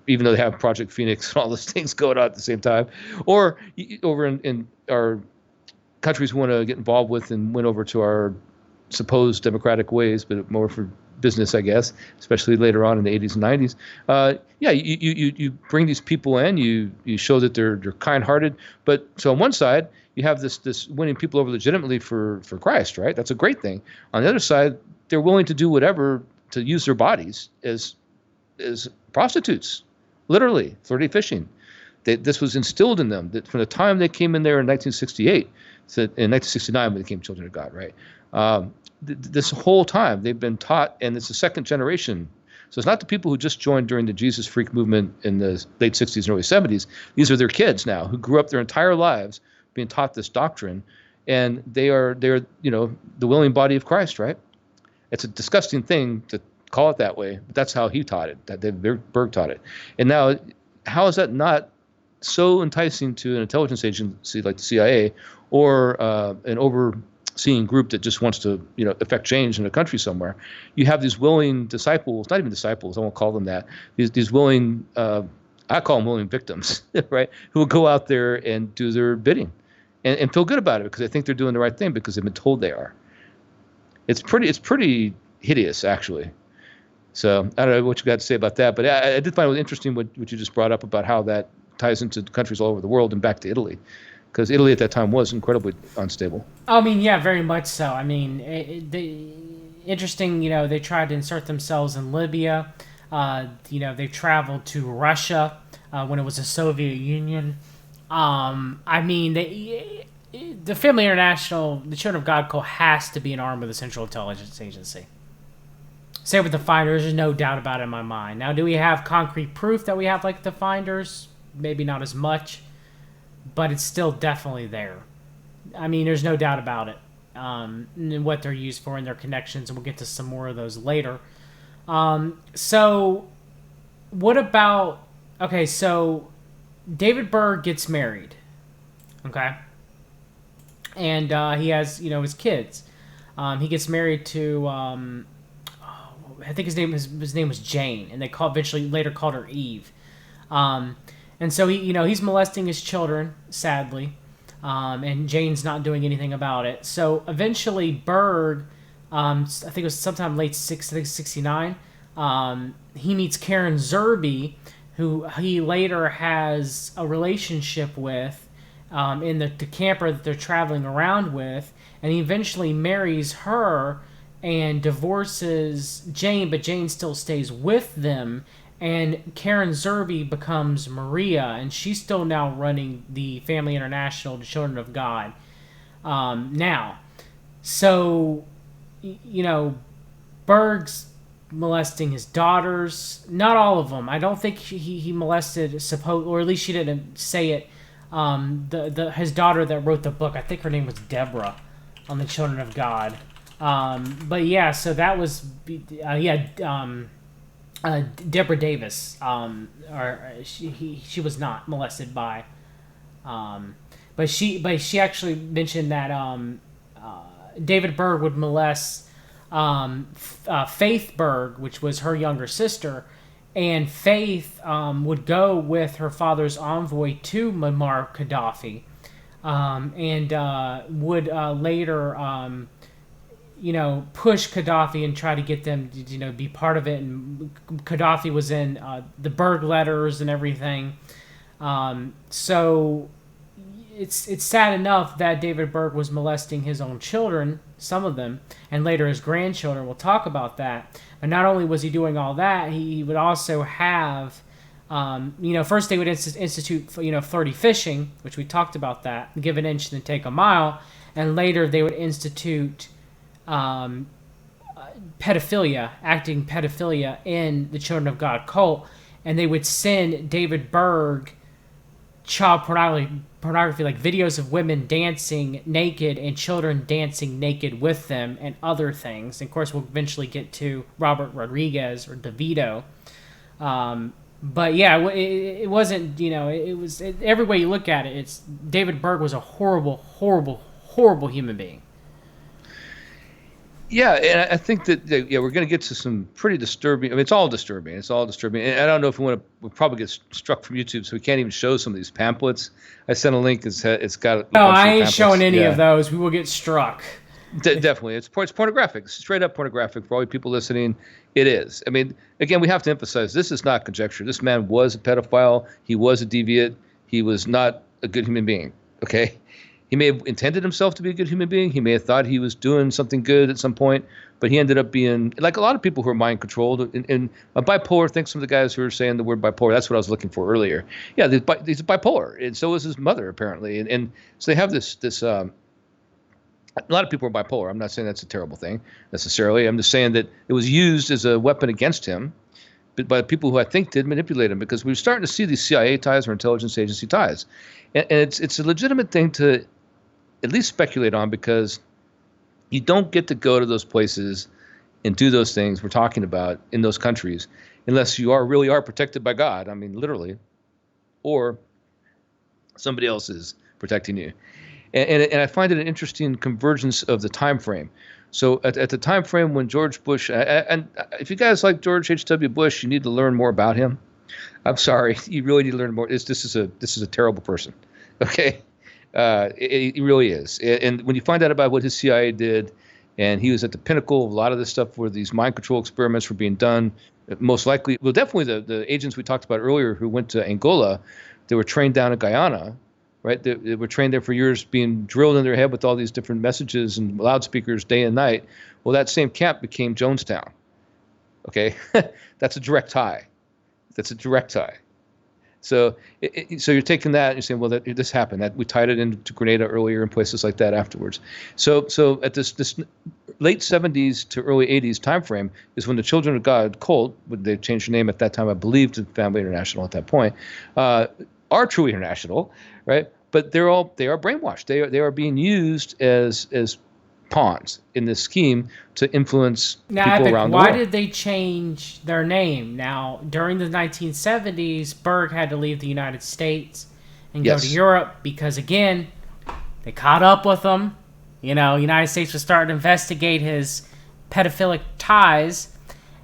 even though they have Project Phoenix and all those things going on at the same time. Or over in our countries we want to get involved with and win over to our supposed democratic ways, but more for business, I guess, especially later on in the 80s and 90s. You bring these people in, you show that they're kind-hearted. But so on one side, you have this winning people over legitimately for Christ, right? That's a great thing. On the other side, they're willing to do whatever to use their bodies as prostitutes, literally, flirty fishing. This was instilled in them that from the time they came in there in 1968, so in 1969 when they became children of God, right? This whole time they've been taught, and it's the second generation. So it's not the people who just joined during the Jesus freak movement in the late 60s and early 70s. These are their kids now who grew up their entire lives being taught this doctrine, and they're the willing body of Christ, right? It's a disgusting thing to call it that way, but that's how he taught it. That Berg taught it. And now, how is that not so enticing to an intelligence agency like the CIA or an overseeing group that just wants to affect change in a country somewhere? You have these willing disciples, not even disciples, I won't call them that. These willing, I call them willing victims, right? Who will go out there and do their bidding, and feel good about it because they think they're doing the right thing because they've been told they are. It's pretty hideous, actually. So I don't know what you got to say about that, but I did find it interesting what you just brought up about how that ties into countries all over the world and back to Italy, because Italy at that time was incredibly unstable. I mean, yeah, very much so. I mean, interesting. They tried to insert themselves in Libya. They traveled to Russia when it was a Soviet Union. I mean, the Family International, the Children of God Cult has to be an arm of the Central Intelligence Agency. Same with the Finders, there's no doubt about it in my mind. Now, do we have concrete proof that we have like the Finders? Maybe not as much, but it's still definitely there. I mean, there's no doubt about it. And what they're used for and their connections, and we'll get to some more of those later. So, what about... Okay, so David Berg gets married. Okay? And he has, his kids. He gets married to... I think his name was Jane, and they later called her Eve. And so he's molesting his children, sadly, and Jane's not doing anything about it. So eventually, Berg, I think it was sometime late 69, he meets Karen Zerby, who he later has a relationship with in the camper that they're traveling around with, and he eventually marries her and divorces Jane, but Jane still stays with them, and Karen Zerby becomes Maria, and she's still now running the Family International, the Children of God. Now, so, Berg's molesting his daughters. Not all of them. I don't think he molested, or at least she didn't say it, his daughter that wrote the book. I think her name was Deborah on the Children of God. But yeah, so that was Deborah Davis. She was not molested by, but she actually mentioned that David Berg would molest Faith Berg, which was her younger sister, and Faith would go with her father's envoy to Muammar Gaddafi, and would later push Gaddafi and try to get them to, be part of it. And Gaddafi was in the Berg letters and everything. So it's sad enough that David Berg was molesting his own children, some of them, and later his grandchildren. We'll talk about that. And not only was he doing all that, he would also have, first they would institute, flirty fishing, which we talked about that, give an inch and take a mile. And later they would institute acting pedophilia in the Children of God cult, and they would send David Berg child pornography, like videos of women dancing naked and children dancing naked with them and other things. And of course, we'll eventually get to Robert Rodriguez or DeVito. But yeah, it wasn't, it was, every way you look at it, David Berg was a horrible, horrible, horrible human being. Yeah, and I think that we're going to get to some pretty disturbing. I mean, it's all disturbing. And I don't know if we'll probably get struck from YouTube, so we can't even show some of these pamphlets. I sent a link. It's got. No, I ain't showing any of those. We will get struck. Definitely, it's pornographic. It's straight up pornographic for all you people listening. It is. I mean, again, we have to emphasize this is not conjecture. This man was a pedophile. He was a deviant. He was not a good human being. Okay. He may have intended himself to be a good human being. He may have thought he was doing something good at some point, but he ended up being like a lot of people who are mind controlled. And a bipolar, I think some of the guys who are saying the word bipolar, that's what I was looking for earlier. Yeah, he's bipolar, and so is his mother apparently. And so they have this. A lot of people are bipolar. I'm not saying that's a terrible thing necessarily. I'm just saying that it was used as a weapon against him, by people who I think did manipulate him, because we were starting to see these CIA ties or intelligence agency ties. And it's a legitimate thing to at least speculate on, because you don't get to go to those places and do those things we're talking about in those countries unless you really are protected by God. I mean, literally, or somebody else is protecting you. And I find it an interesting convergence of the time frame. So at the time frame when George Bush, and if you guys like George H.W. Bush, you need to learn more about him. I'm sorry, you really need to learn more. This is a terrible person. Okay, it really is. And when you find out about what his CIA did, and he was at the pinnacle of a lot of this stuff where these mind control experiments were being done, most likely, well, definitely the agents we talked about earlier who went to Angola, they were trained down in Guyana, right? They were trained there for years, being drilled in their head with all these different messages and loudspeakers day and night. Well, that same camp became Jonestown. Okay, that's a direct tie. That's a direct tie. So you're taking that and you're saying, well, this happened. That we tied it into Grenada earlier and places like that afterwards. So at this late 70s to early 80s time frame is when the Children of God cult, they changed their name at that time, I believe, to Family International at that point, are truly international, right? But they are brainwashed. They are being used as pawns in this scheme to influence people Epic, around the world. why did they change their name? Now, during the 1970s, Berg had to leave the United States and go to Europe because, again, they caught up with him. You know, the United States was starting to investigate his pedophilic ties.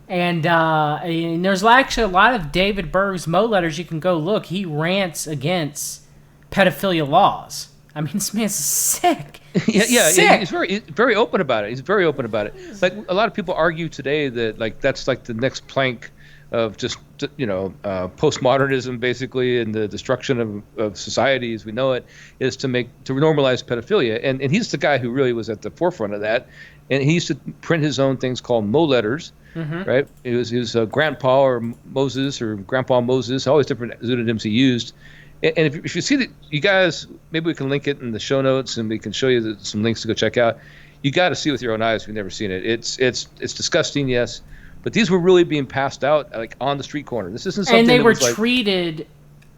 And there's actually a lot of David Berg's Mo letters you can go look. He rants against pedophilia laws. I mean, this man's sick. Yeah, sick. He's very open about it. He's very open about it. Like, a lot of people argue today that, like, that's like the next plank of just, postmodernism, basically, and the destruction of society as we know it, is to normalize pedophilia. And he's the guy who really was at the forefront of that. And he used to print his own things called Mo letters, right? He was Grandpa or Moses or Grandpa Moses, all these different pseudonyms he used. And if you see that, you guys, maybe we can link it in the show notes and we can show you some links to go check out. You got to see with your own eyes if you've never seen it. It's disgusting, yes, but these were really being passed out like on the street corner. This isn't something. And they were like, treated,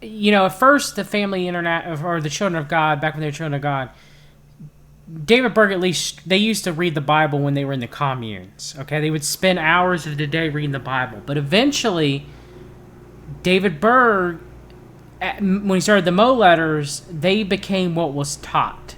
at first the Family Internet or the Children of God, back when they were Children of God. David Berg, at least, they used to read the Bible when they were in the communes. Okay, they would spend hours of the day reading the Bible, but eventually, David Berg, when he started the Mo letters, they became what was taught,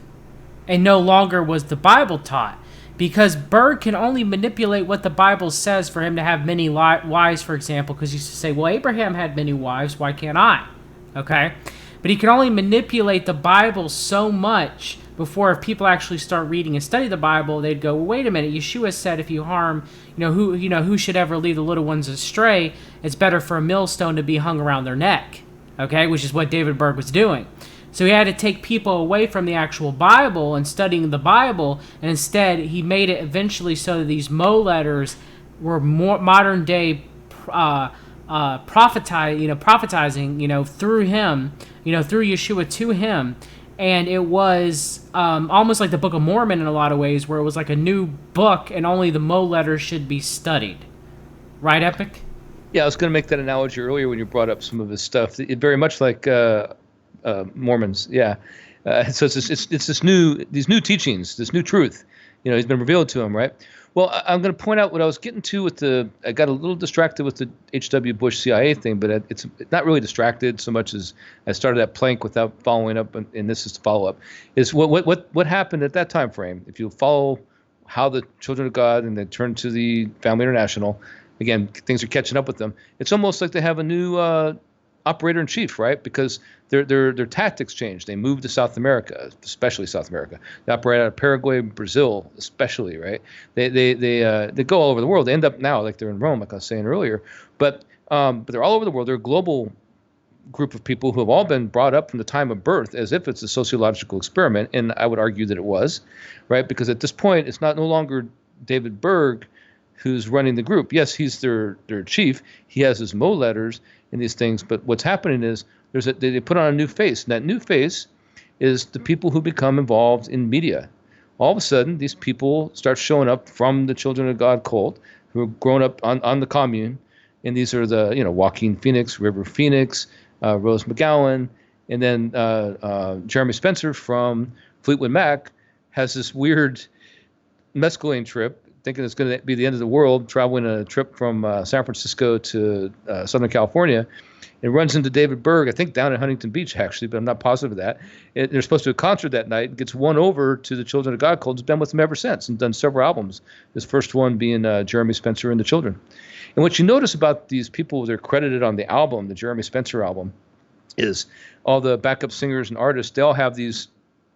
and no longer was the Bible taught, because Berg can only manipulate what the Bible says for him to have many wives, for example, because he used to say, well, Abraham had many wives, why can't I? Okay, but he can only manipulate the Bible so much before, if people actually start reading and study the Bible, they'd go, well, wait a minute, Yeshua said if you harm, who should ever lead the little ones astray, it's better for a millstone to be hung around their neck. Okay, which is what David Berg was doing. So he had to take people away from the actual Bible and studying the Bible, and instead he made it eventually so that these Mo letters were more modern day prophetizing, through him, through Yeshua to him. And it was almost like the Book of Mormon in a lot of ways, where it was like a new book and only the Mo letters should be studied. Right, Epic? Yeah, I was going to make that analogy earlier when you brought up some of his stuff. It very much like Mormons, yeah. So it's these new teachings, this new truth. He's been revealed to him, right? Well, I'm going to point out what I was getting to I got a little distracted with the H.W. Bush CIA thing, but it's not really distracted so much as I started that plank without following up, and this is the follow-up, is what happened at that time frame. If you follow how the Children of God and they turn to the Family International, again, things are catching up with them. It's almost like they have a new operator in chief, right? Because their tactics change. They move to South America, especially South America. They operate out of Paraguay, Brazil, especially, right? They go all over the world. They end up now like they're in Rome, like I was saying earlier. But they're all over the world. They're a global group of people who have all been brought up from the time of birth as if it's a sociological experiment, and I would argue that it was, right? Because at this point, it's no longer David Berg who's running the group. Yes, he's their chief. He has his Mo letters and these things, but what's happening is they put on a new face, and that new face is the people who become involved in media. All of a sudden, these people start showing up from the Children of God cult, who are grown up on the commune, And these are the, Joaquin Phoenix, River Phoenix, Rose McGowan, and then Jeremy Spencer from Fleetwood Mac has this weird mescaline trip, thinking it's going to be the end of the world, traveling a trip from San Francisco to Southern California. It runs into David Berg, I think down at Huntington Beach, actually, but I'm not positive of that. They're supposed to do a concert that night. Gets won over to the Children of God cult. Has been with them ever since and done several albums. His first one being Jeremy Spencer and the Children. And what you notice about these people that are credited on the album, the Jeremy Spencer album, is all the backup singers and artists, they all have these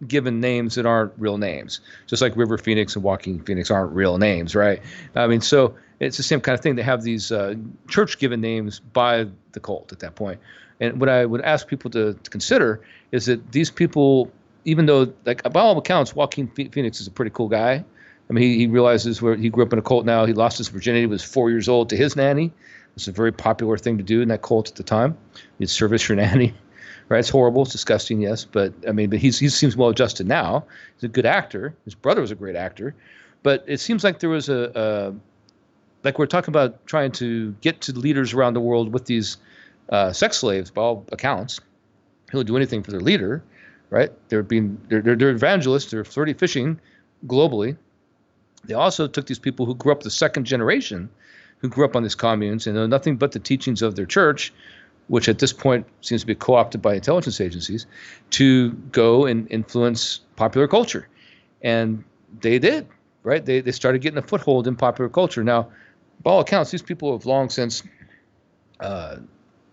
given names that aren't real names. Just like River Phoenix and Joaquin Phoenix aren't real names, right? I mean, so it's the same kind of thing. They have these church-given names by the cult at that point. And what I would ask people to consider is that these people, even though, like, by all accounts, Joaquin Phoenix is a pretty cool guy. I mean, he realizes where he grew up in a cult now. He lost his virginity, was 4 years old, to his nanny. It's a very popular thing to do in that cult at the time. You'd service your nanny, right? It's horrible. It's disgusting, yes. But he seems well adjusted now. He's a good actor. His brother was a great actor. But it seems like there was like we're talking about trying to get to leaders around the world with these sex slaves, by all accounts, who will do anything for their leader, right? They're evangelists. They're flirty fishing globally. They also took these people who grew up the second generation, who grew up on these communes and know nothing but the teachings of their church, which at this point seems to be co-opted by intelligence agencies, to go and influence popular culture. And they did, right? They started getting a foothold in popular culture. Now, by all accounts, these people have long since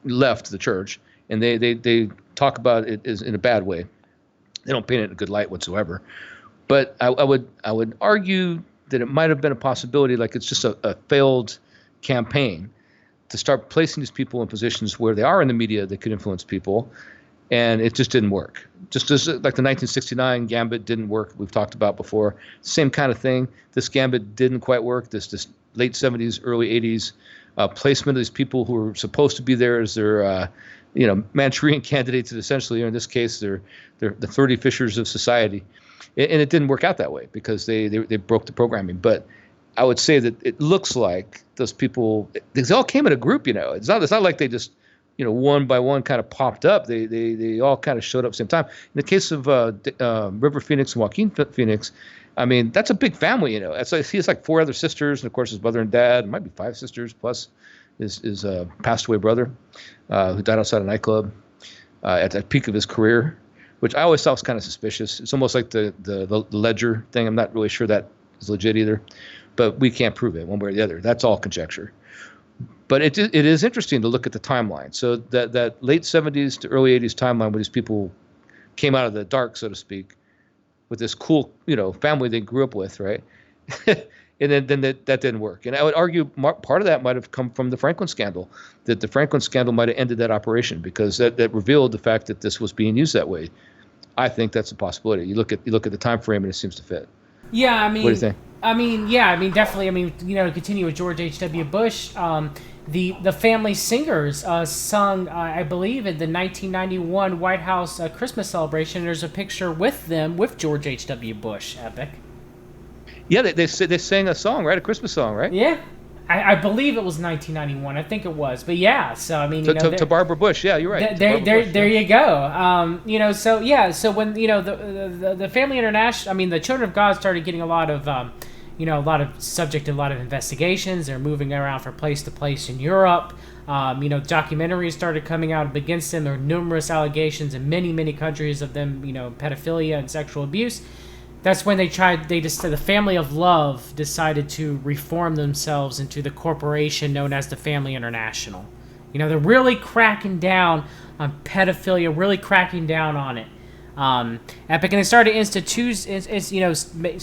left the church, and they talk about it as in a bad way. They don't paint it in a good light whatsoever. But I would argue that it might have been a possibility, like it's just a failed campaign to start placing these people in positions where they are in the media that could influence people, and it just didn't work. Just as like the 1969 gambit didn't work, we've talked about before. Same kind of thing. This gambit didn't quite work. This late 70s, early 80s placement of these people who were supposed to be there as their Manchurian candidates, essentially, or in this case, they're the 30 fishers of society. And it didn't work out that way because they broke the programming. But I would say that it looks like those people, they all came in a group, It's not like they just, one by one kind of popped up. They all kind of showed up at the same time. In the case of River Phoenix and Joaquin Phoenix, I mean, that's a big family, It's like, he has like 4 other sisters, and of course his mother and dad, might be 5 sisters, plus his passed away brother, who died outside a nightclub at the peak of his career, which I always thought was kind of suspicious. It's almost like the Ledger thing. I'm not really sure that is legit either, but we can't prove it one way or the other. That's all conjecture. But it is interesting to look at the timeline. So that late 70s to early 80s timeline where these people came out of the dark, so to speak, with this cool, family they grew up with, right? And then that didn't work. And I would argue part of that might have come from the Franklin scandal, that the Franklin scandal might have ended that operation because that revealed the fact that this was being used that way. I think that's a possibility. You look at the time frame and it seems to fit. Yeah, I mean, what do you think? Definitely. To continue with George H.W. Bush, the family singers sung, I believe, at the 1991 White House Christmas celebration. There's a picture with them with George H.W. Bush. Epic. Yeah, they sang a song, right? A Christmas song, right? Yeah. I believe it was 1991. I think it was. But yeah, so I mean, to Barbara Bush. Yeah, you're right. There you go. So when the Family International, I mean, the Children of God started getting a lot of subject to a lot of investigations. They're moving around from place to place in Europe. Documentaries started coming out against them. There were numerous allegations in many countries of them, pedophilia and sexual abuse. That's when the Family of Love decided to reform themselves into the corporation known as the Family International. They're really cracking down on pedophilia, really cracking down on it. Epic, and they started institutes,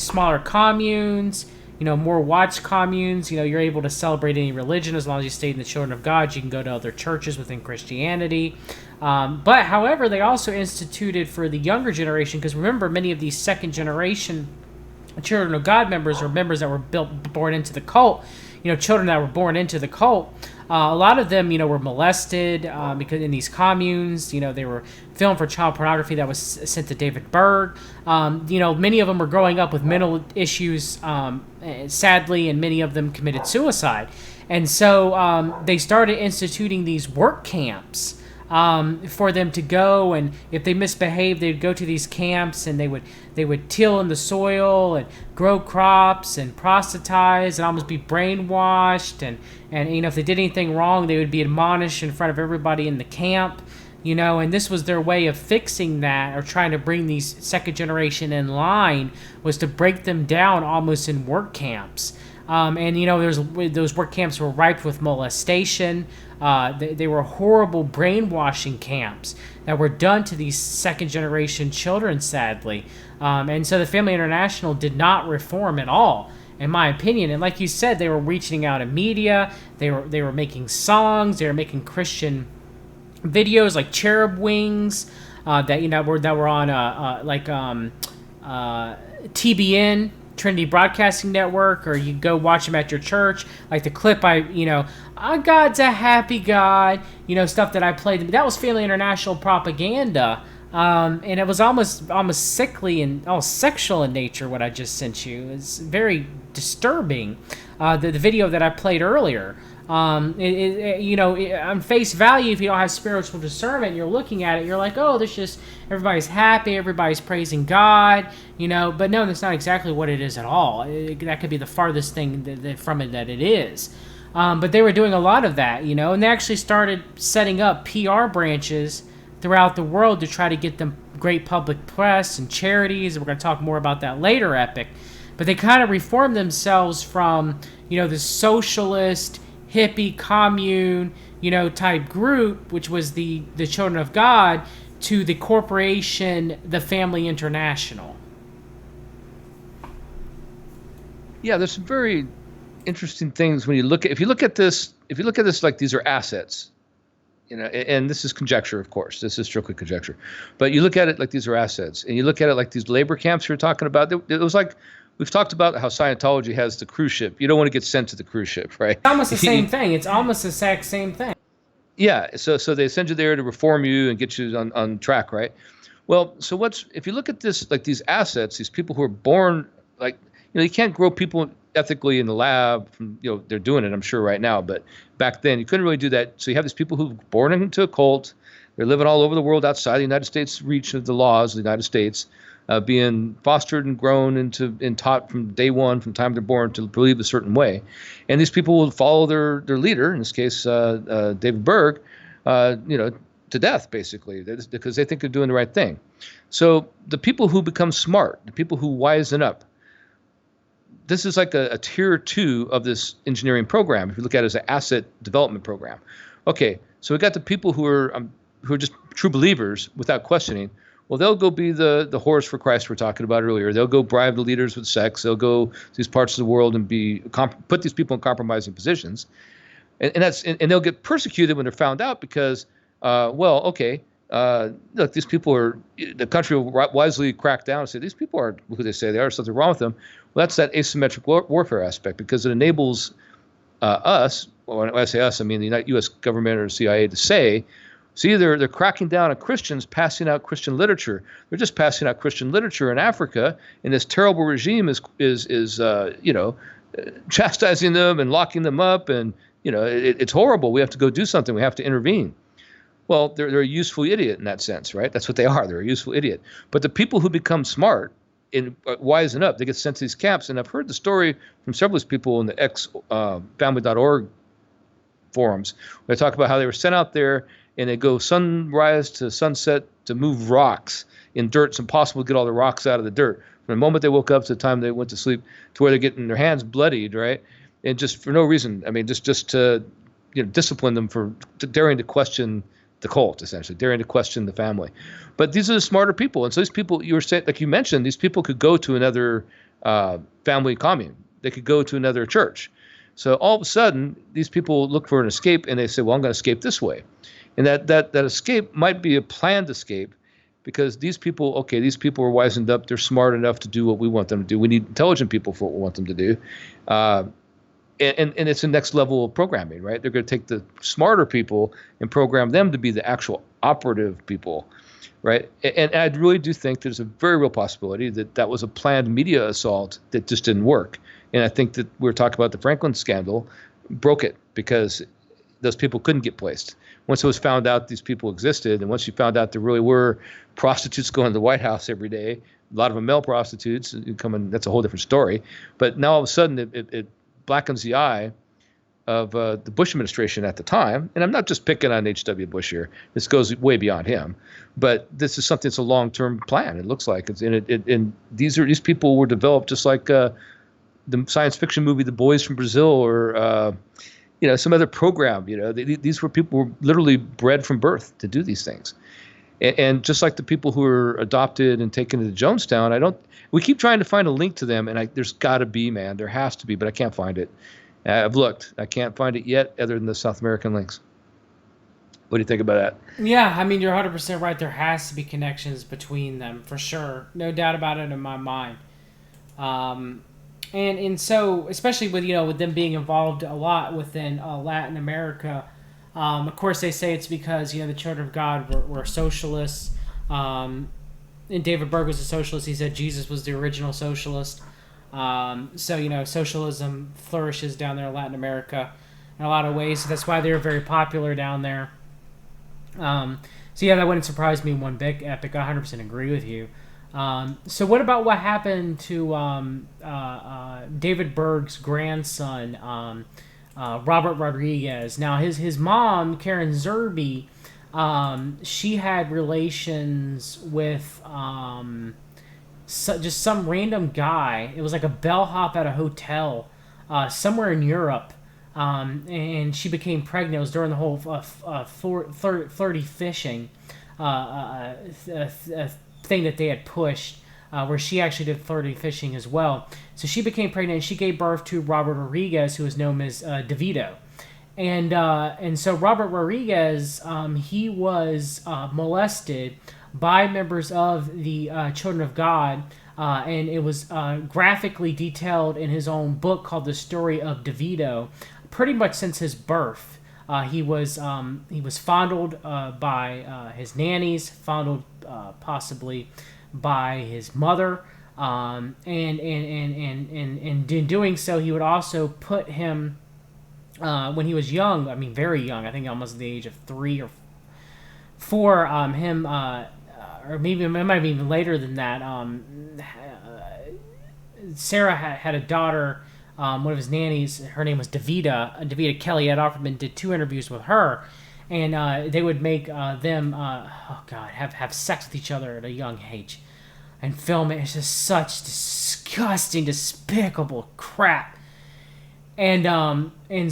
smaller communes, more watch communes. You're able to celebrate any religion as long as you stay in the Children of God. You can go to other churches within Christianity. But however, they also instituted for the younger generation, because remember, many of these second generation Children of God members or members that were born into the cult, children that were born into the cult, a lot of them, were molested because in these communes, they were filmed for child pornography that was sent to David Berg. Many of them were growing up with mental issues, sadly, and many of them committed suicide. And so they started instituting these work camps for them to go, and if they misbehaved, they'd go to these camps and they would till in the soil and grow crops and proselytize and almost be brainwashed, and if they did anything wrong, they would be admonished in front of everybody in the camp. And this was their way of fixing that, or trying to bring these second generation in line, was to break them down almost in work camps. Those work camps were rife with molestation. They were horrible brainwashing camps that were done to these second generation children, sadly. And so the Family International did not reform at all, in my opinion. And like you said, they were reaching out in media. They were making songs. They were making Christian videos like cherub wings that were on TBN, Trinity Broadcasting Network, or you go watch them at your church, like the clip God's a happy God, stuff that I played. That was Family International propaganda, and it was almost sickly and all sexual in nature. What I just sent you is very disturbing. The video that I played earlier. On face value, if you don't have spiritual discernment, you're looking at it, you're like, oh, there's just, everybody's happy, everybody's praising God, but no, that's not exactly what it is at all. That could be the farthest thing from it that it is. But they were doing a lot of that, and they actually started setting up PR branches throughout the world to try to get them great public press and charities, and we're going to talk more about that later, Epic. But they kind of reformed themselves from, the socialist, hippie, commune, type group, which was the Children of God, to the corporation, the Family International. Yeah, there's some very interesting things when you look at this like these are assets, and this is conjecture, of course. This is strictly conjecture. But you look at it like these are assets, and you look at it like these labor camps you're talking about. It was like, we've talked about how Scientology has the cruise ship. You don't want to get sent to the cruise ship, right? It's almost the same thing. It's almost the exact same thing. Yeah. So they send you there to reform you and get you on track, right? Well, so if you look at this, like these assets, these people who are born, like, you can't grow people ethically in the lab. They're doing it, I'm sure, right now. But back then, you couldn't really do that. So you have these people who were born into a cult. They're living all over the world outside the United States reach of the laws of the United States. Being fostered and grown and taught from day one, from the time they're born, to believe a certain way. And these people will follow their leader, in this case, David Berg, to death, basically, because they think they're doing the right thing. So the people who become smart, the people who wisen up, this is like a tier 2 of this engineering program, if you look at it as an asset development program. Okay, so we got the people who are just true believers without questioning. Well, they'll go be the whores for Christ we're talking about earlier. They'll go bribe the leaders with sex. They'll go to these parts of the world and put these people in compromising positions, and they'll get persecuted when they're found out because, look, these people are, the country will wisely crack down and say these people are who they say they are. There's something wrong with them. Well, that's that asymmetric warfare aspect, because it enables us. Well, when I say us, I mean the U.S. government or CIA to say. See, they're cracking down on Christians, passing out Christian literature. They're just passing out Christian literature in Africa, and this terrible regime is chastising them and locking them up, and it's horrible. We have to go do something. We have to intervene. Well, they're a useful idiot in that sense, right? That's what they are. They're a useful idiot. But the people who become smart and wisen up, they get sent to these camps. And I've heard the story from several people in the ex-family.org forums. They talk about how they were sent out there, and they go sunrise to sunset to move rocks in dirt. It's impossible to get all the rocks out of the dirt. From the moment they woke up to the time they went to sleep, to where they're getting their hands bloodied, right? And just for no reason. I mean, just to discipline them for daring to question the cult, essentially, daring to question the family. But these are the smarter people. And so these people, you were saying, like you mentioned, these people could go to another family commune. They could go to another church. So all of a sudden, these people look for an escape, and they say, well, I'm going to escape this way. And that escape might be a planned escape, because these people are wisened up. They're smart enough to do what we want them to do. We need intelligent people for what we want them to do. And it's the next level of programming, right? They're going to take the smarter people and program them to be the actual operative people, right? And I really do think there's a very real possibility that was a planned media assault that just didn't work. And I think that we're talking about the Franklin scandal. broke it because those people couldn't get placed. Once it was found out these people existed, and once you found out there really were prostitutes going to the White House every day, a lot of them male prostitutes, that's a whole different story. But now all of a sudden it blackens the eye of the Bush administration at the time. And I'm not just picking on H.W. Bush here. This goes way beyond him. But this is something that's a long-term plan, it looks like. And these people were developed just like the science fiction movie The Boys from Brazil, or some other program. These were people who were literally bred from birth to do these things. And just like the people who were adopted and taken to Jonestown, we keep trying to find a link to them, and there's got to be, man. There has to be, but I can't find it. I've looked. I can't find it yet other than the South American links. What do you think about that? Yeah, I mean, you're 100% right. There has to be connections between them, for sure. No doubt about it in my mind. And so, especially with them being involved a lot within Latin America, of course they say it's because the Children of God were socialists. And David Berg was a socialist. He said Jesus was the original socialist. So socialism flourishes down there in Latin America in a lot of ways. So that's why they're very popular down there. So yeah, that wouldn't surprise me one bit, Epic. I 100% agree with you. So what about what happened to David Berg's grandson, Robert Rodriguez? Now his mom, Karen Zerbe, she had relations with just some random guy. It was like a bellhop at a hotel somewhere in Europe, and she became pregnant. It was during the whole flirty fishing thing that they had pushed, where she actually did flirty fishing as well. So she became pregnant, and she gave birth to Robert Rodriguez, who is known as DeVito. And so Robert Rodriguez, he was molested by members of the Children of God, and it was graphically detailed in his own book called The Story of DeVito. Pretty much since his birth, he was fondled by his nannies, fondled possibly by his mother, and in doing so, he would also put him when he was young. I mean, very young. I think almost the age of 3 or 4. Or maybe it might be even later than that. Sarah had a daughter. One of his nannies, her name was Davida Kelly. Ed Offerman did 2 interviews with her, and they would make them have sex with each other at a young age, and film it. It's just such disgusting, despicable crap. And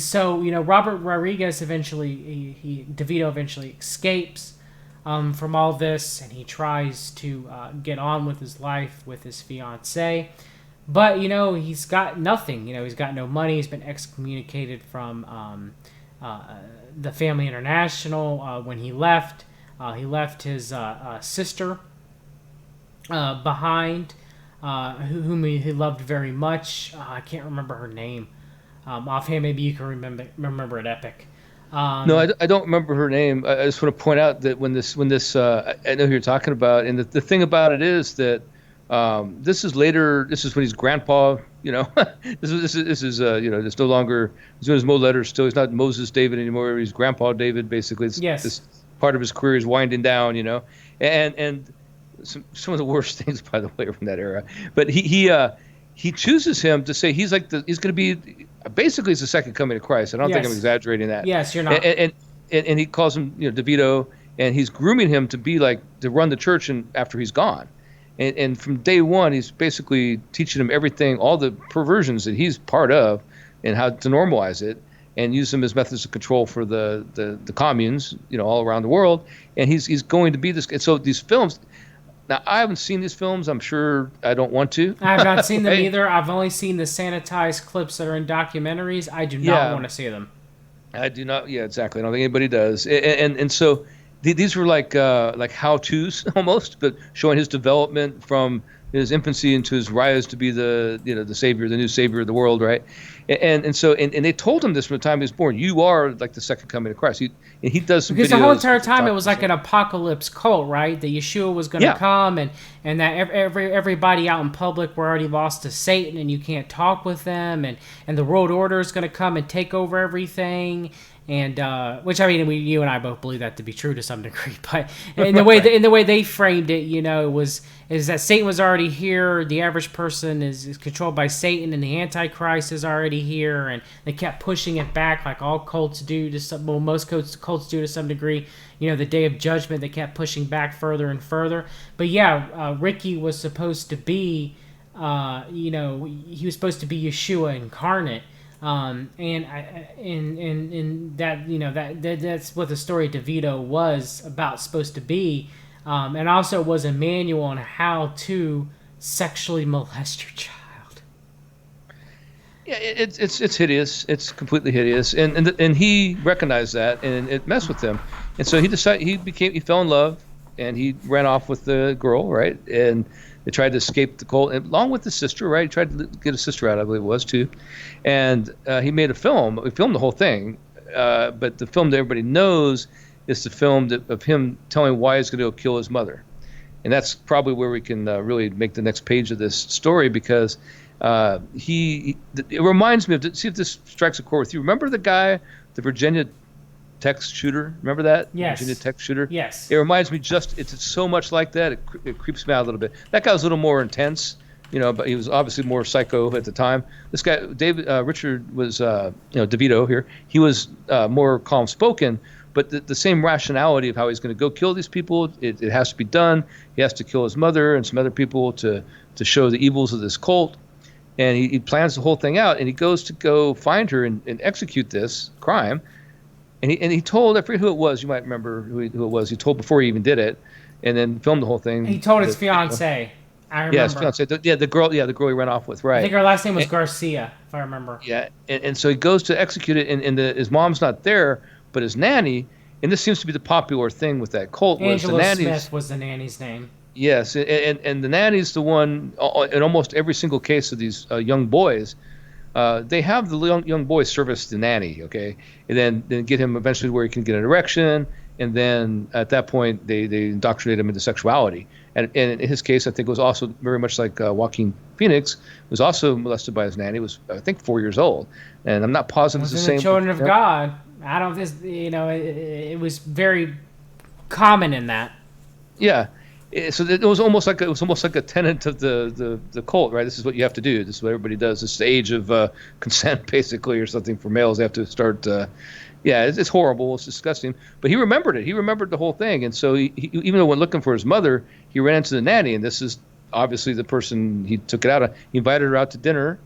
so Robert Rodriguez eventually, DeVito eventually escapes from all this, and he tries to get on with his life with his fiancée. But, he's got nothing. He's got no money. He's been excommunicated from the Family International. When he left his sister behind, whom he loved very much. I can't remember her name. Offhand, maybe you can remember it, Epic. No, I don't remember her name. I just want to point out that when this I know who you're talking about, and the thing about it is that this is later. This is when he's grandpa. This is it's no longer. He's doing his Mo letters still. He's not Moses David anymore. He's Grandpa David. Basically, yes. This part of his career is winding down. And some of the worst things, by the way, from that era. But he chooses him to say he's going to be basically it's the second coming of Christ. I don't think I'm exaggerating that. Yes, you're not. And he calls him DeVito, and he's grooming him to run the church after he's gone. And from day one, he's basically teaching him everything, all the perversions that he's part of, and how to normalize it, and use them as methods of control for the communes, all around the world. And he's going to be this. And so these films. Now, I haven't seen these films. I'm sure I don't want to. I have not seen them either. I've only seen the sanitized clips that are in documentaries. I do not want to see them. I do not. Yeah, exactly. I don't think anybody does. And so these were like how-tos almost, but showing his development from his infancy into his rise to be the the savior, the new savior of the world, right? And so they told him this from the time he was born. You are like the second coming of Christ. He does some because videos the whole entire time it was like stuff. an apocalypse cult, right? That Yeshua was going to come, and that everybody out in public were already lost to Satan, and you can't talk with them, and the world order is going to come and take over everything. And which, I mean, you and I both believe that to be true to some degree, but in the way they framed it, is that Satan was already here, the average person is controlled by Satan, and the Antichrist is already here, and they kept pushing it back like all cults do most cults do to some degree. The day of judgment, they kept pushing back further and further. But yeah, Ricky was supposed to be, he was supposed to be Yeshua incarnate. And that's what the story of DeVito was supposed to be, and also was a manual on how to sexually molest your child. Yeah, it's hideous. It's completely hideous, and he recognized that, and it messed with him, and so he decided he fell in love, and he ran off with the girl, right, and they tried to escape the cult, along with the sister, right? He tried to get a sister out, I believe it was, too. And he made a film. We filmed the whole thing. But the film that everybody knows is the film of him telling why he's going to go kill his mother. And that's probably where we can really make the next page of this story, because it reminds me of, see if this strikes a chord with you. Remember the guy, the Virginia Tech shooter? Remember that? Yes. Virginia Tech shooter? Yes. It reminds me it's so much like that. It creeps me out a little bit. That guy was a little more intense, but he was obviously more psycho at the time. This guy, Richard was, DeVito here. He was more calm spoken, but the same rationality of how he's going to go kill these people. It has to be done. He has to kill his mother and some other people to show the evils of this cult. And he plans the whole thing out, and he goes to go find her and execute this crime. And he told, I forget who it was, you might remember who it was, he told before he even did it, and then filmed the whole thing. He told his fiancée, I remember. Yeah, his fiancée, the girl he ran off with, right. I think her last name was Garcia, if I remember. Yeah, and so he goes to execute it, and his mom's not there, but his nanny, and this seems to be the popular thing with that cult. Angela Smith was the nanny's name. Yes, and the nanny's the one, in almost every single case of these young boys, they have the young boy service the nanny, okay, and then get him eventually where he can get an erection, and then at that point they indoctrinate him into sexuality. And in his case, I think it was also very much like Joaquin Phoenix was also molested by his nanny. Was, I think, 4 years old, and I'm not positive it's the same. The Children of God. I don't. It was very common in that. Yeah. So it was almost like a tenet of the cult, right? This is what you have to do. This is what everybody does. This is the age of consent, basically, or something for males. They have to start. It's horrible. It's disgusting. But he remembered it. He remembered the whole thing. And so he even though when looking for his mother, he ran into the nanny. And this is obviously the person he took it out of. He invited her out to dinner,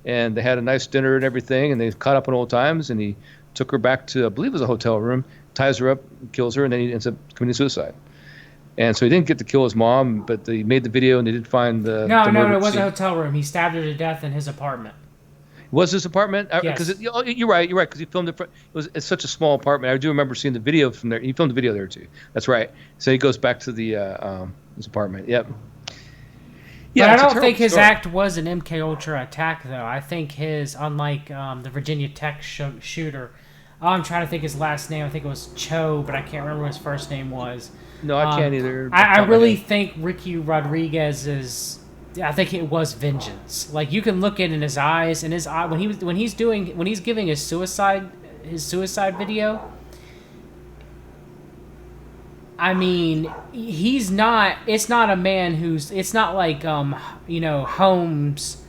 and they had a nice dinner and everything. And they caught up on old times. And he took her back to, I believe it was a hotel room, ties her up, kills her, and then he ends up committing suicide. And so he didn't get to kill his mom, but they made the video and they did find the No, it wasn't scene. a hotel room. He stabbed her to death in his apartment. Was his apartment? Yes. Because you're right, because he filmed it. It's such a small apartment. I do remember seeing the video from there. He filmed the video there too. That's right. So he goes back to his apartment. Yep. Yeah, but I don't think his act was an MK Ultra attack, though. I think his, unlike the Virginia Tech shooter, I'm trying to think his last name. I think it was Cho, but I can't remember what his first name was. No, I can't either. I really think Ricky Rodriguez is. I think it was vengeance. Like, you can look it in his eyes, and his eye when he's giving his suicide video. I mean, he's not. It's not a man who's. It's not like Holmes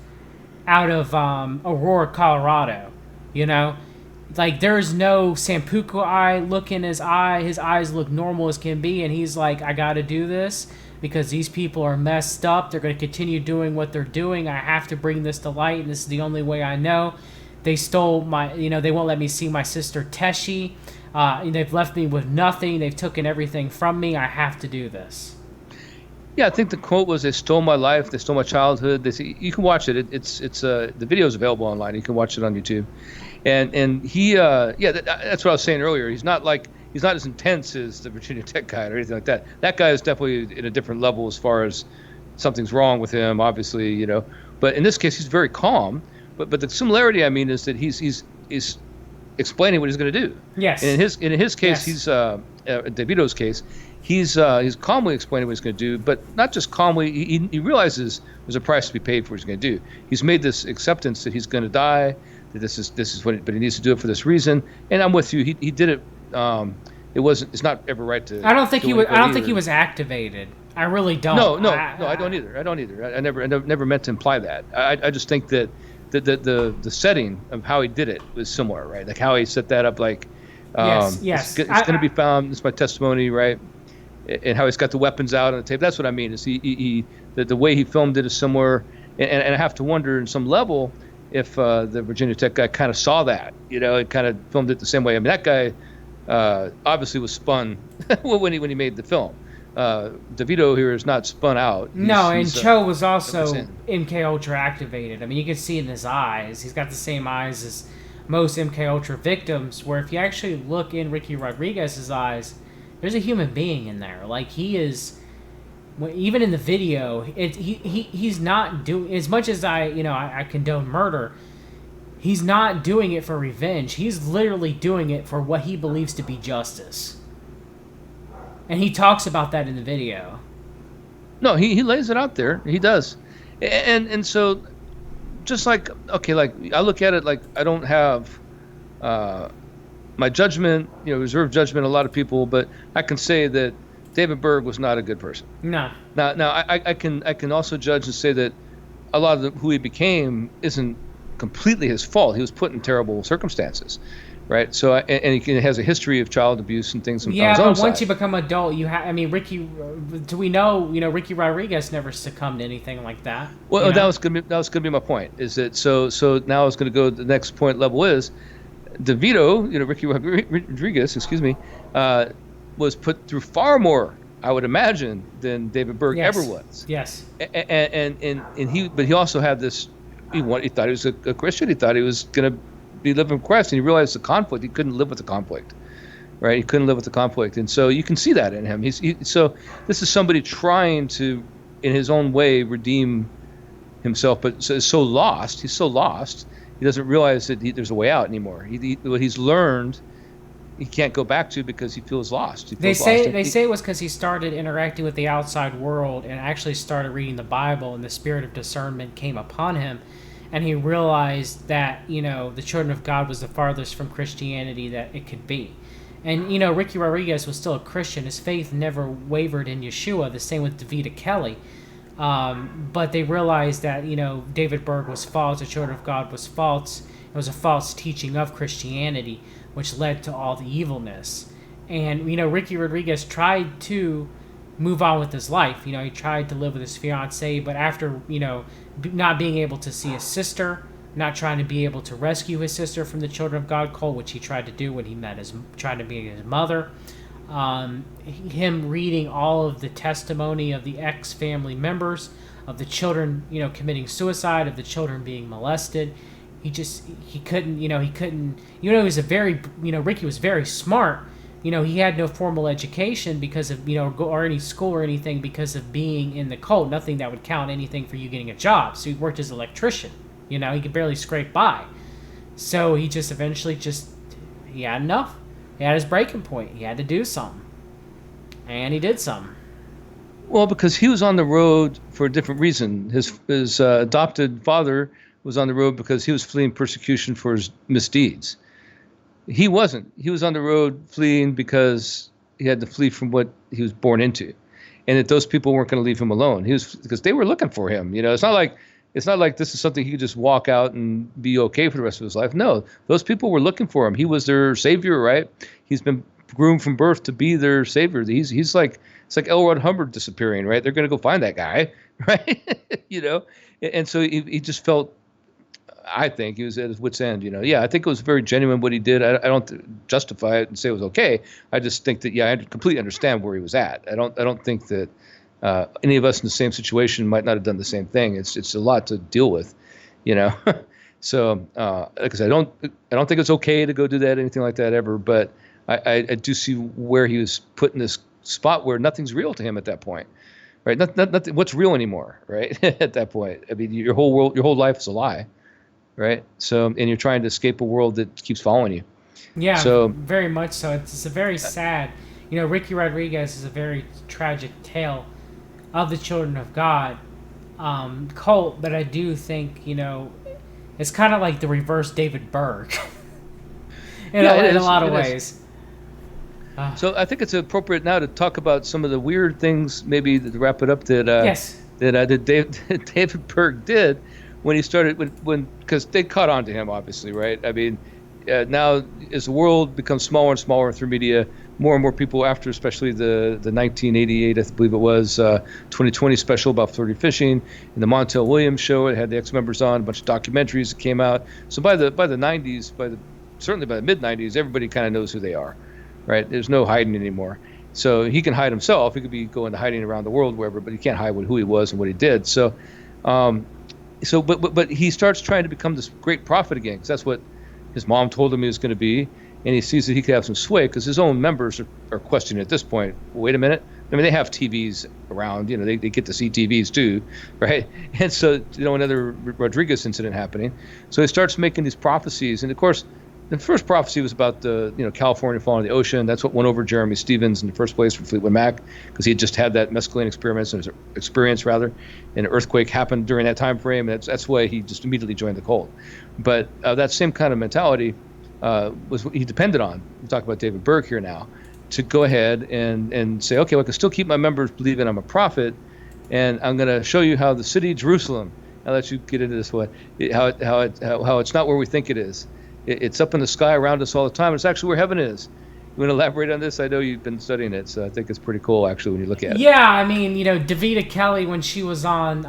out of Aurora, Colorado. Like, there's no Sampuku eye look in his eye. His eyes look normal as can be, and he's like, I got to do this because these people are messed up. They're going to continue doing what they're doing. I have to bring this to light, and this is the only way I know. They stole my. They won't let me see my sister Teshi. They've left me with nothing. They've taken everything from me. I have to do this. Yeah, I think the quote was, "They stole my life. They stole my childhood." You can watch it. It's the video is available online. You can watch it on YouTube. And he that's what I was saying earlier. He's not like he's not as intense as the Virginia Tech guy or anything like that. That guy is definitely in a different level as far as something's wrong with him, obviously, But in this case, he's very calm. But the similarity, I mean, is that he's explaining what he's going to do. Yes. And in his case, Yes. he's DeVito's case, he's calmly explaining what he's going to do, but not just calmly. He realizes there's a price to be paid for what he's going to do. He's made this acceptance that he's going to die. That this is what, but he needs to do it for this reason. And I'm with you. He did it. It's not ever right to. I don't think he was. I don't either. think he was activated. I really don't. No, I don't either. I never meant to imply that. I just think that the setting of how he did it was similar, right? Like how he set that up, like yes. it's going to be found. It's my testimony, right? And how he's got the weapons out on the tape. That's what I mean. Is the way he filmed it is similar, and I have to wonder in some level if the Virginia Tech guy kind of saw that, and kind of filmed it the same way. I mean, that guy obviously was spun when he made the film. DeVito here is not spun out. And Cho was also in. MK Ultra activated. I mean, you can see in his eyes. He's got the same eyes as most MK Ultra victims, where if you actually look in Ricky Rodriguez's eyes, there's a human being in there. Like, he is, even in the video, he's not doing, as much as I condone murder, he's not doing it for revenge. He's literally doing it for what he believes to be justice. And he talks about that in the video. No, he lays it out there. He does. And so, just like, okay, like, I look at it like I don't have my judgment, reserved judgment, a lot of people, but I can say that David Berg was not a good person. No. Now I can also judge and say that a lot of who he became isn't completely his fault. He was put in terrible circumstances. Right, so and he has a history of child abuse and things on his own but once side. you become adult, Ricky. Do we know? Ricky Rodriguez never succumbed to anything like that. Well, that was gonna be my point. Is that so now I was gonna go. The next point level is DeVito. Ricky Rodriguez, was put through far more, I would imagine, than David Berg ever was. Yes. And he also had this. He thought he was a Christian. He thought he was gonna be living with Christ, and he realized the conflict. He couldn't live with the conflict, right? He couldn't live with the conflict, and so you can see that in him. So this is somebody trying to, in his own way, redeem himself, but is so lost. He's so lost. He doesn't realize that there's a way out anymore. What he's learned, he can't go back to because he feels lost. They say it was because he started interacting with the outside world and actually started reading the Bible, and the spirit of discernment came upon him. And he realized that, the children of God was the farthest from Christianity that it could be. And, Ricky Rodriguez was still a Christian. His faith never wavered in Yeshua, the same with DeVita Kelly. But they realized that, David Berg was false, the children of God was false. It was a false teaching of Christianity, which led to all the evilness. And, Ricky Rodriguez tried to move on with his life. He tried to live with his fiancée, but after, not being able to see his sister, not trying to be able to rescue his sister from the children of God cult, which he tried to do when he tried to meet his mother. Him reading all of the testimony of the ex-family members, of the children, committing suicide, of the children being molested. He couldn't, he was Ricky was very smart. He had no formal education because of, or any school or anything because of being in the cult. Nothing that would count anything for you getting a job. So he worked as an electrician. He could barely scrape by. So he just eventually he had enough. He had his breaking point. He had to do something. And he did something. Well, because he was on the road for a different reason. His adopted father was on the road because he was fleeing persecution for his misdeeds. He wasn't. He was on the road fleeing because he had to flee from what he was born into, and that those people weren't going to leave him alone. Because they were looking for him. It's not like this is something he could just walk out and be okay for the rest of his life. No, those people were looking for him. He was their savior, right? He's been groomed from birth to be their savior. He's like, it's like L. Ron Hubbard disappearing, right? They're going to go find that guy, right? And so he just felt. I think he was at his wit's end, Yeah, I think it was very genuine what he did. I don't justify it and say it was okay. I just think that, I completely understand where he was at. I don't think that any of us in the same situation might not have done the same thing. It's a lot to deal with, So, because I don't think it's okay to go do that, anything like that ever. But I do see where he was put in this spot where nothing's real to him at that point, right? Nothing, what's real anymore, right? At that point, I mean, your whole life is a lie, right? So, and you're trying to escape a world that keeps following you. Yeah, So, very much so. It's a very sad, Ricky Rodriguez is a very tragic tale of the Children of God cult, but I do think, it's kind of like the reverse David Berg in a lot of ways. So I think it's appropriate now to talk about some of the weird things, maybe to wrap it up, that David Berg did when he started, because they caught on to him, obviously, right? I mean, now as the world becomes smaller and smaller through media, more and more people after, especially the 1988, I believe it was, 2020 special about flirty fishing, and the Montel Williams show, it had the ex-members on, a bunch of documentaries that came out. So by the 90s, certainly by the mid-90s, everybody kind of knows who they are, right? There's no hiding anymore. So he can hide himself. He could be going to hiding around the world, wherever, but he can't hide who he was and what he did. So, but he starts trying to become this great prophet again, because that's what his mom told him he was going to be, and he sees that he could have some sway, because his own members are questioning at this point, wait a minute, I mean, they have TVs around, they get to see TVs too, right? And so, another Rodriguez incident happening. So he starts making these prophecies, and of course, the first prophecy was about California falling in the ocean. That's what won over Jeremy Stevens in the first place for Fleetwood Mac, because he had just had that mescaline experience, and an earthquake happened during that time frame, and that's why he just immediately joined the cult. But that same kind of mentality was what he depended on. We talk about David Berg here now, to go ahead and say, okay, well, I can still keep my members believing I'm a prophet, and I'm going to show you how the city of Jerusalem, I'll let you get into this one, how it's not where we think it is. It's up in the sky around us all the time. It's actually where heaven is. You want to elaborate on this? I know you've been studying it, so I think it's pretty cool, actually, when you look at it. Yeah, I mean, Davida Kelly, when she was on at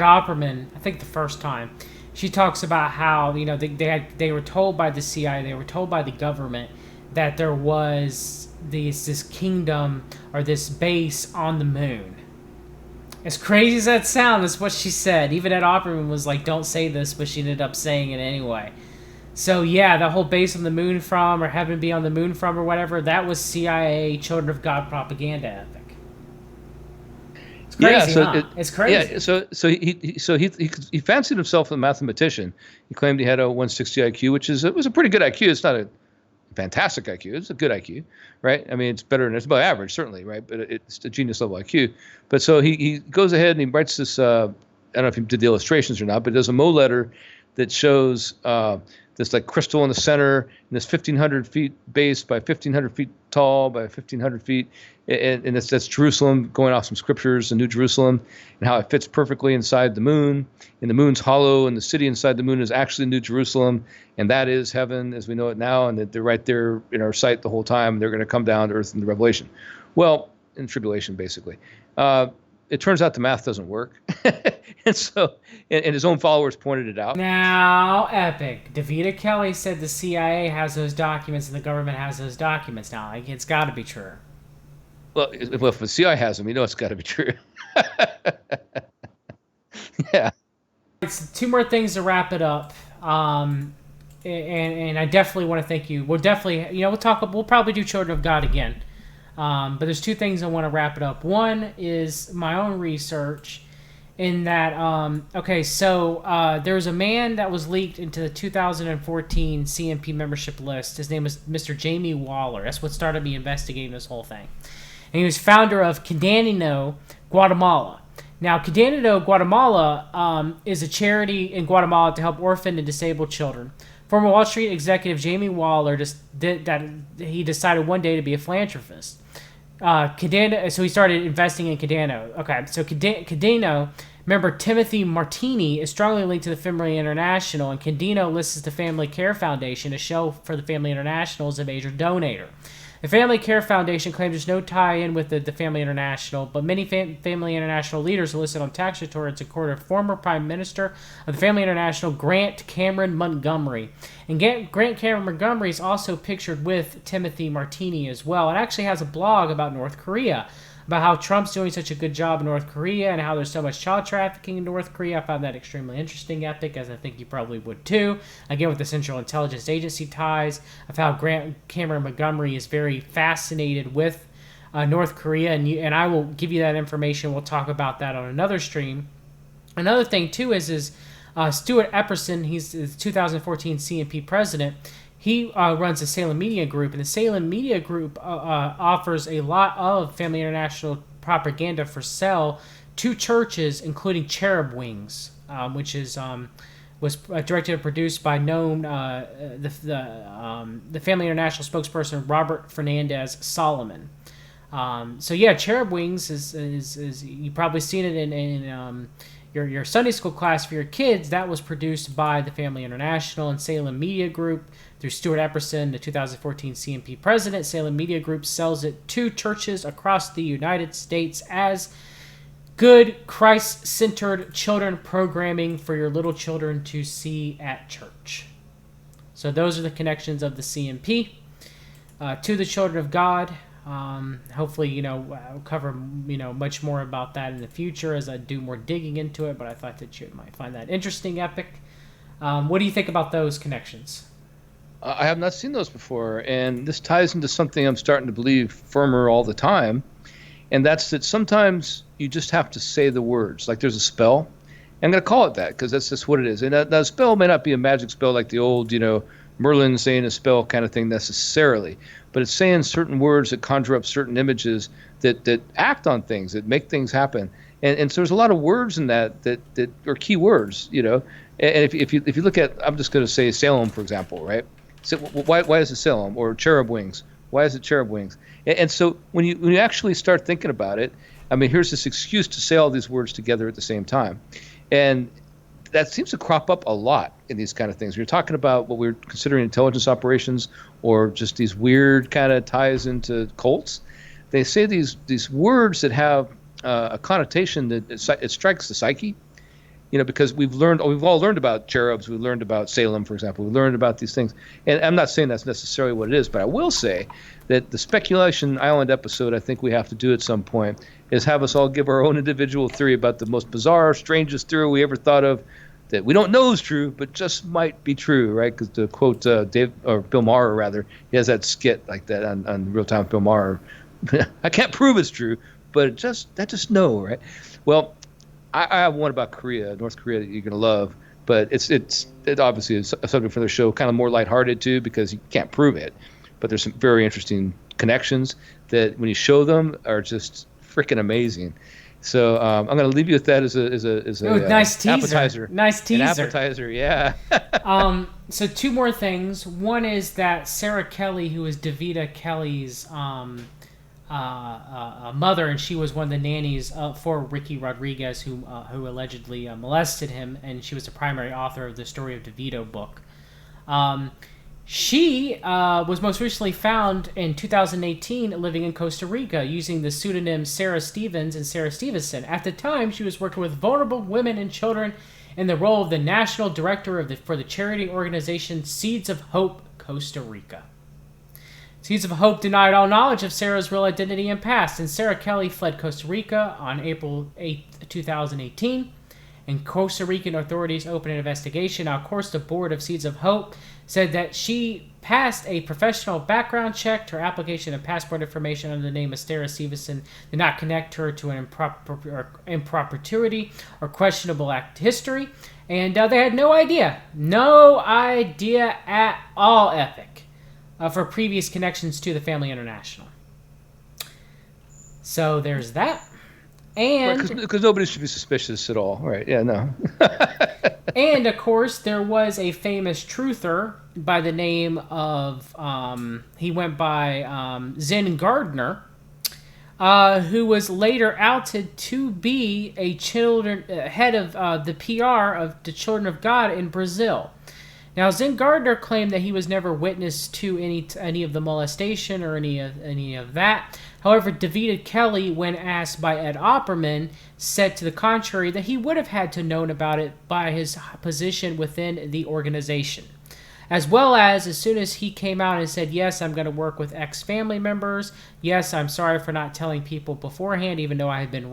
Opperman, I think the first time, she talks about how, they were told by the CIA, they were told by the government that there was this kingdom or this base on the moon. As crazy as that sounds, that's what she said. Even Ed Opperman was like, don't say this, but she ended up saying it anyway. So yeah, the whole base on the moon from, or heaven be on the moon from, or whatever, that was CIA Children of God propaganda, I think. It's crazy, it's crazy. Yeah, he fancied himself a mathematician. He claimed he had a 160 IQ, which was a pretty good IQ. It's not a fantastic IQ. It's a good IQ, right? I mean, it's better than, it's above average, certainly, right? But it's a genius level IQ. But so he goes ahead and he writes this, I don't know if he did the illustrations or not, but there's a Mo letter that shows this like crystal in the center, and this 1,500 feet base by 1,500 feet tall by 1,500 feet. And that's Jerusalem, going off some scriptures, the New Jerusalem, and how it fits perfectly inside the moon. And the moon's hollow, and the city inside the moon is actually New Jerusalem, and that is heaven as we know it now, and that they're right there in our sight the whole time. They're going to come down to earth in the Revelation. Well, in tribulation, basically. It turns out the math doesn't work. And so, and his own followers pointed it out. Now, Epic. Davida Kelly said the CIA has those documents and the government has those documents now. Like, it's got to be true. Well, if the CIA has them, it's got to be true. Yeah. It's two more things to wrap it up. And I definitely want to thank you. We'll definitely, we'll probably do Children of God again. But there's two things I want to wrap it up. One is my own research in that, there's a man that was leaked into the 2014 CMP membership list. His name was Mr. Jamie Waller. That's what started me investigating this whole thing. And he was founder of Quedanino, Guatemala. Now, Quedanino, Guatemala is a charity in Guatemala to help orphaned and disabled children. Former Wall Street executive Jamie Waller he decided one day to be a philanthropist. So he started investing in Quedanino. Okay, so Quedanino, remember Timothy Martini is strongly linked to the Family International, and Quedanino lists the Family Care Foundation, a show for the Family International, as a major donator. The Family Care Foundation claims there's no tie-in with the Family International, but many Family International leaders are listed on tax returns, according to former Prime Minister of the Family International, Grant Cameron Montgomery. And Grant Cameron Montgomery is also pictured with Timothy Martini as well. It actually has a blog about North Korea. about how Trump's doing such a good job in North Korea and how there's so much child trafficking in North Korea. I found that extremely interesting, Epic, as I think you probably would too. Again, with the Central Intelligence Agency ties, of how Cameron Montgomery is very fascinated with North Korea, and I will give you that information. We'll talk about that on another stream. Another thing too is Stuart Epperson. He's the 2014 CNP president. He runs the Salem Media Group, and the Salem Media Group offers a lot of Family International propaganda for sale to churches, including Cherub Wings, which is was directed and produced by known the Family International spokesperson Robert Fernandez Solomon. So yeah, Cherub Wings is you've probably seen it in your Sunday school class for your kids. That was produced by the Family International and Salem Media Group through Stuart Epperson, the 2014 CNP president. Salem Media Group sells it to churches across the United States as good Christ-centered children programming for your little children to see at church. So those are the connections of the CNP to the children of God. Hopefully, I'll cover, much more about that in the future as I do more digging into it, but I thought that you might find that interesting, Epic. What do you think about those connections? I have not seen those before, and this ties into something I'm starting to believe firmer all the time, and that's that sometimes you just have to say the words. Like there's a spell. I'm going to call it that because that's just what it is. And that spell may not be a magic spell like the old, Merlin saying a spell kind of thing necessarily, but it's saying certain words that conjure up certain images that act on things, that make things happen. And so there's a lot of words in that are key words, And if you look at, I'm just going to say Salem, for example, right? So why is it Salem? Or Cherub Wings? Why is it Cherub Wings? And so when you actually start thinking about it, I mean, here's this excuse to say all these words together at the same time. And that seems to crop up a lot in these kind of things. You're talking about what we're considering intelligence operations or just these weird kind of ties into cults. They say these words that have a connotation that it strikes the psyche, because we've all learned about cherubs. We learned about Salem, for example. We learned about these things. And I'm not saying that's necessarily what it is, but I will say that the Speculation Island episode I think we have to do at some point is have us all give our own individual theory about the most bizarre, strangest theory we ever thought of that we don't know is true, but just might be true, right? Because to quote Bill Maher, rather, he has that skit like that on Real Time with Bill Maher. I can't prove it's true, but I just know, right? Well, I have one about North Korea that you're going to love, but it obviously is a subject for the show, kind of more lighthearted too, because you can't prove it. But there's some very interesting connections that when you show them are just freaking amazing. So I'm going to leave you with that as a nice teaser. Appetizer. Nice teaser. An appetizer, yeah. So two more things. One is that Sarah Kelly, who is Davida Kelly's mother, and she was one of the nannies for Ricky Rodriguez, who allegedly molested him, and she was the primary author of the Story of DeVito book. She was most recently found in 2018 living in Costa Rica using the pseudonyms Sarah Stevens and Sarah Stevenson. At the time, she was working with vulnerable women and children in the role of the national director for the charity organization Seeds of Hope Costa Rica. Seeds of Hope denied all knowledge of Sarah's real identity and past, and Sarah Kelly fled Costa Rica on April 8, 2018. And Costa Rican authorities opened an investigation. Now, of course, the board of Seeds of Hope said that she passed a professional background check. Her application of passport information under the name of Sarah Stevenson did not connect her to an impropriety or questionable act history. And they had no idea at all, Epic, for previous connections to the Family International. So there's that. And because nobody should be suspicious at all, right? Yeah, no. And of course, there was a famous truther by the name of he went by Zen Gardner, who was later outed to be a head of the PR of the Children of God in Brazil. Now, Zen Gardner claimed that he was never witness to any of the molestation or any of that. However, Davida Kelly, when asked by Ed Opperman, said to the contrary that he would have had to known about it by his position within the organization. as well as soon as he came out and said, yes, I'm going to work with ex-family members. Yes, I'm sorry for not telling people beforehand, even though I had been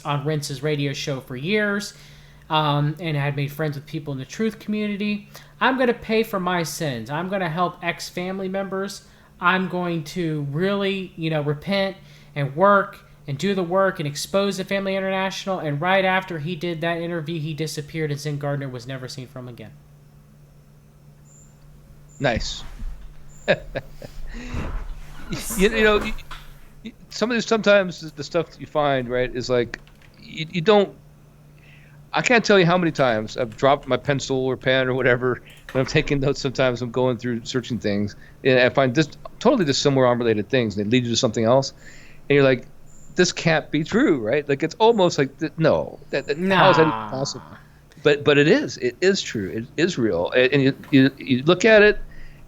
on Rince's radio show for years, and I had made friends with people in the truth community. I'm going to pay for my sins. I'm going to help ex-family members. I'm going to really, repent and work and do the work and expose the Family International. And right after he did that interview, he disappeared, and Zen Gardner was never seen from again. Nice. Sometimes the stuff that you find, right, is like you don't. I can't tell you how many times I've dropped my pencil or pen or whatever when I'm taking notes. Sometimes I'm going through searching things, and I find this totally dissimilar, unrelated things, and they lead you to something else, and you're like, this can't be true, right? Like it's almost like no, how is that even possible? But it is. It is true. It is real, and you look at it,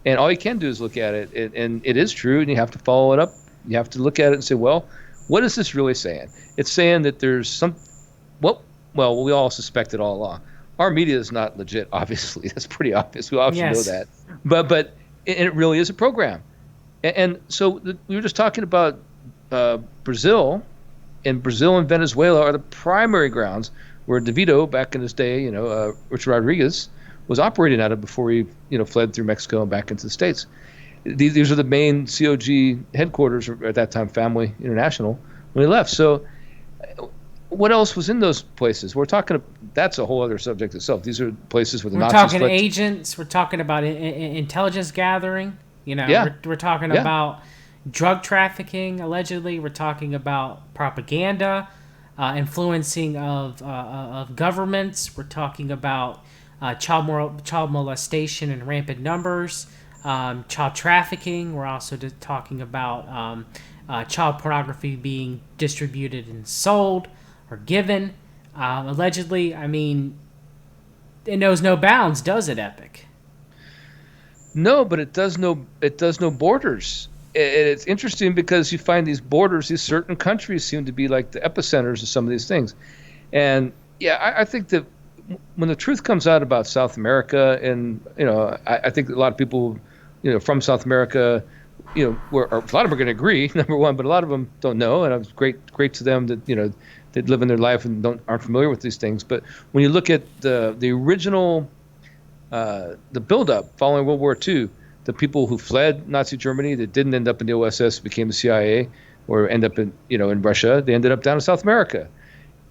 and all you can do is look at it, and it is true, and you have to follow it up. You have to look at it and say, well, what is this really saying? It's saying that there's some. Well, we all suspect it all along. Our media is not legit, obviously. That's pretty obvious. We all should know that. But it really is a program. And so we were just talking about Brazil, and Brazil and Venezuela are the primary grounds where DeVito, back in his day, Richard Rodriguez, was operating out of before he, fled through Mexico and back into the States. These are the main COG headquarters, or at that time, Family International, when he left. So what else was in those places? We're talking. That's a whole other subject itself. These are places where the Nazis. We're talking agents. We're talking about intelligence gathering. We're talking about drug trafficking. Allegedly, we're talking about propaganda, influencing of governments. We're talking about child molestation in rampant numbers, child trafficking. We're also talking about child pornography being distributed and sold or given. Allegedly, I mean, it knows no bounds, does it, Epic? No, but it does no borders. It's interesting because you find these borders, these certain countries seem to be like the epicenters of some of these things. And yeah, I think that when the truth comes out about South America, and I think that a lot of people, from South America, where a lot of them are going to agree, number one, but a lot of them don't know, and it's great to them that they live in their life and aren't familiar with these things. But when you look at the original, the buildup following World War II, the people who fled Nazi Germany that didn't end up in the OSS became the CIA, or end up in Russia, they ended up down in South America,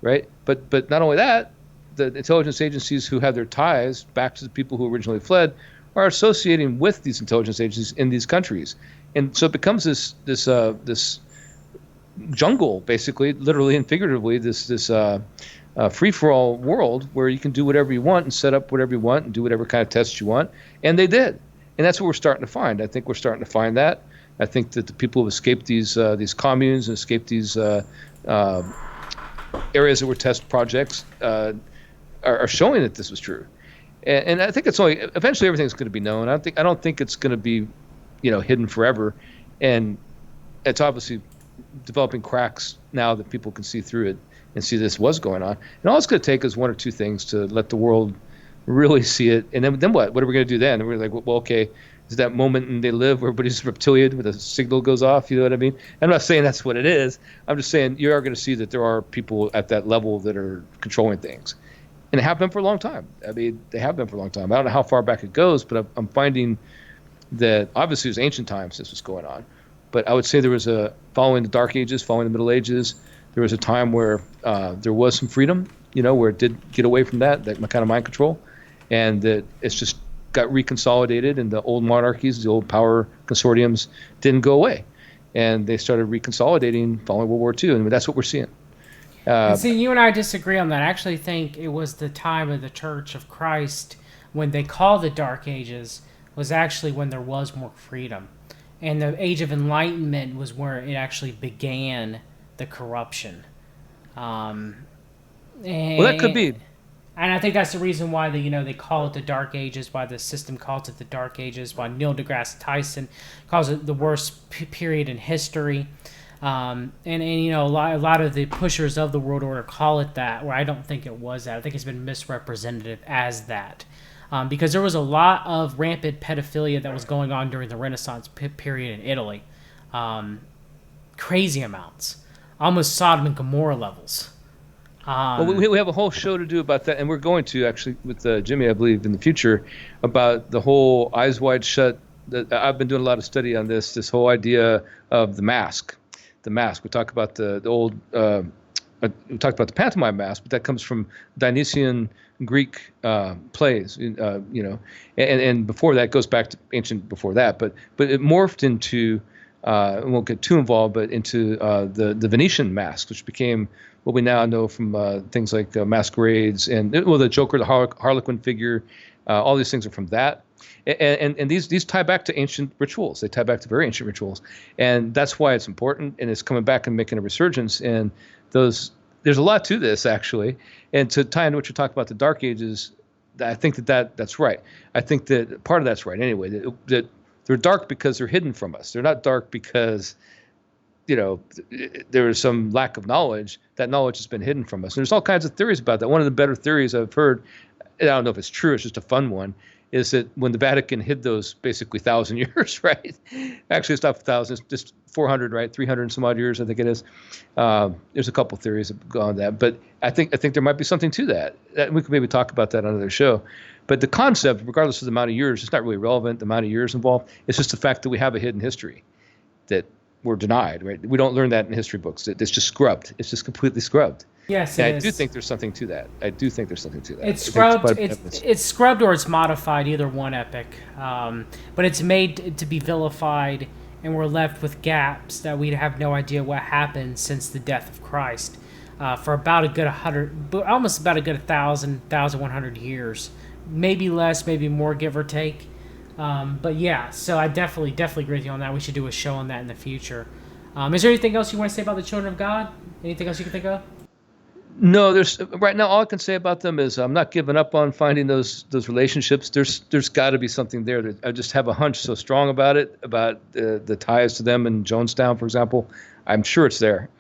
right? But not only that, the intelligence agencies who have their ties back to the people who originally fled are associating with these intelligence agencies in these countries, and so it becomes this jungle, basically, literally and figuratively, this free-for-all world where you can do whatever you want and set up whatever you want and do whatever kind of tests you want, and they did, and that's what we're starting to find. I think we're starting to find that. I think that the people who escaped these communes and escaped these areas that were test projects are showing that this was true, and I think it's only eventually everything's going to be known. I don't think it's going to be hidden forever, and it's obviously developing cracks now that people can see through it and see this was going on. And all it's going to take is one or two things to let the world really see it. And then what? What are we going to do then? And we're like, well, okay, is that moment and they live where everybody's reptilian when the signal goes off? You know what I mean? I'm not saying that's what it is. I'm just saying you are going to see that there are people at that level that are controlling things. And they have been for a long time. I mean, they have been for a long time. I don't know how far back it goes, but I'm finding that obviously it was ancient times this was going on. But I would say there was following the Dark Ages, following the Middle Ages, there was a time where there was some freedom, where it did get away from that kind of mind control, and that it's just got reconsolidated, and the old monarchies, the old power consortiums didn't go away, and they started reconsolidating following World War II, and that's what we're seeing. See, you and I disagree on that. I actually think it was the time of the Church of Christ when they called the Dark Ages was actually when there was more freedom. And the Age of Enlightenment was where it actually began the corruption. Well, that could be. And I think that's the reason why they call it the Dark Ages, why the system calls it the Dark Ages, why Neil deGrasse Tyson calls it the worst period in history. And a lot of the pushers of the world order call it that, where I don't think it was that. I think it's been misrepresented as that. because there was a lot of rampant pedophilia that was going on during the Renaissance period in Italy. Crazy amounts, almost Sodom and Gomorrah levels. Well, we have a whole show to do about that, and we're going to actually with Jimmy, I believe, in the future, about the whole eyes wide shut. I've been doing a lot of study on this whole idea of the mask. The mask. We talk about the old. We talked about the pantomime mask, but that comes from Dionysian Greek plays, and before that goes back to ancient before that, but it morphed into. We won't get too involved, but into the Venetian masks, which became what we now know from things like masquerades and the Joker, the Harlequin figure. All these things are from that, and these tie back to ancient rituals. They tie back to very ancient rituals, and that's why it's important. And it's coming back and making a resurgence. And there's a lot to this actually. And to tie into what you're talking about, the Dark Ages, I think that's right. I think that part of that's right anyway. That they're dark because they're hidden from us. They're not dark because, there is some lack of knowledge. That knowledge has been hidden from us. And there's all kinds of theories about that. One of the better theories I've heard, and I don't know if it's true, it's just a fun one, is that when the Vatican hid those basically 1,000 years, right? Actually, it's not 1,000, it's just 400, right? 300 and some odd years, I think it is. There's a couple theories that go on that. But I think there might be something to that. We could maybe talk about that on another show. But the concept, regardless of the amount of years, it's not really relevant, the amount of years involved. It's just the fact that we have a hidden history that we're denied, right? We don't learn that in history books. It's just scrubbed. It's just completely scrubbed. Yes, I do think there's something to that. It's scrubbed. It's scrubbed or it's modified, either one, Epic. But it's made to be vilified, and we're left with gaps that we have no idea what happened since the death of Christ for about a good 1,100 years. Maybe less, maybe more, give or take. But yeah, so I definitely agree with you on that. We should do a show on that in the future. Is there anything else you want to say about the children of God? Anything else you can think of? No, there's right now. All I can say about them is I'm not giving up on finding those relationships. There's got to be something there. I just have a hunch so strong about it, about the ties to them in Jonestown, for example. I'm sure it's there.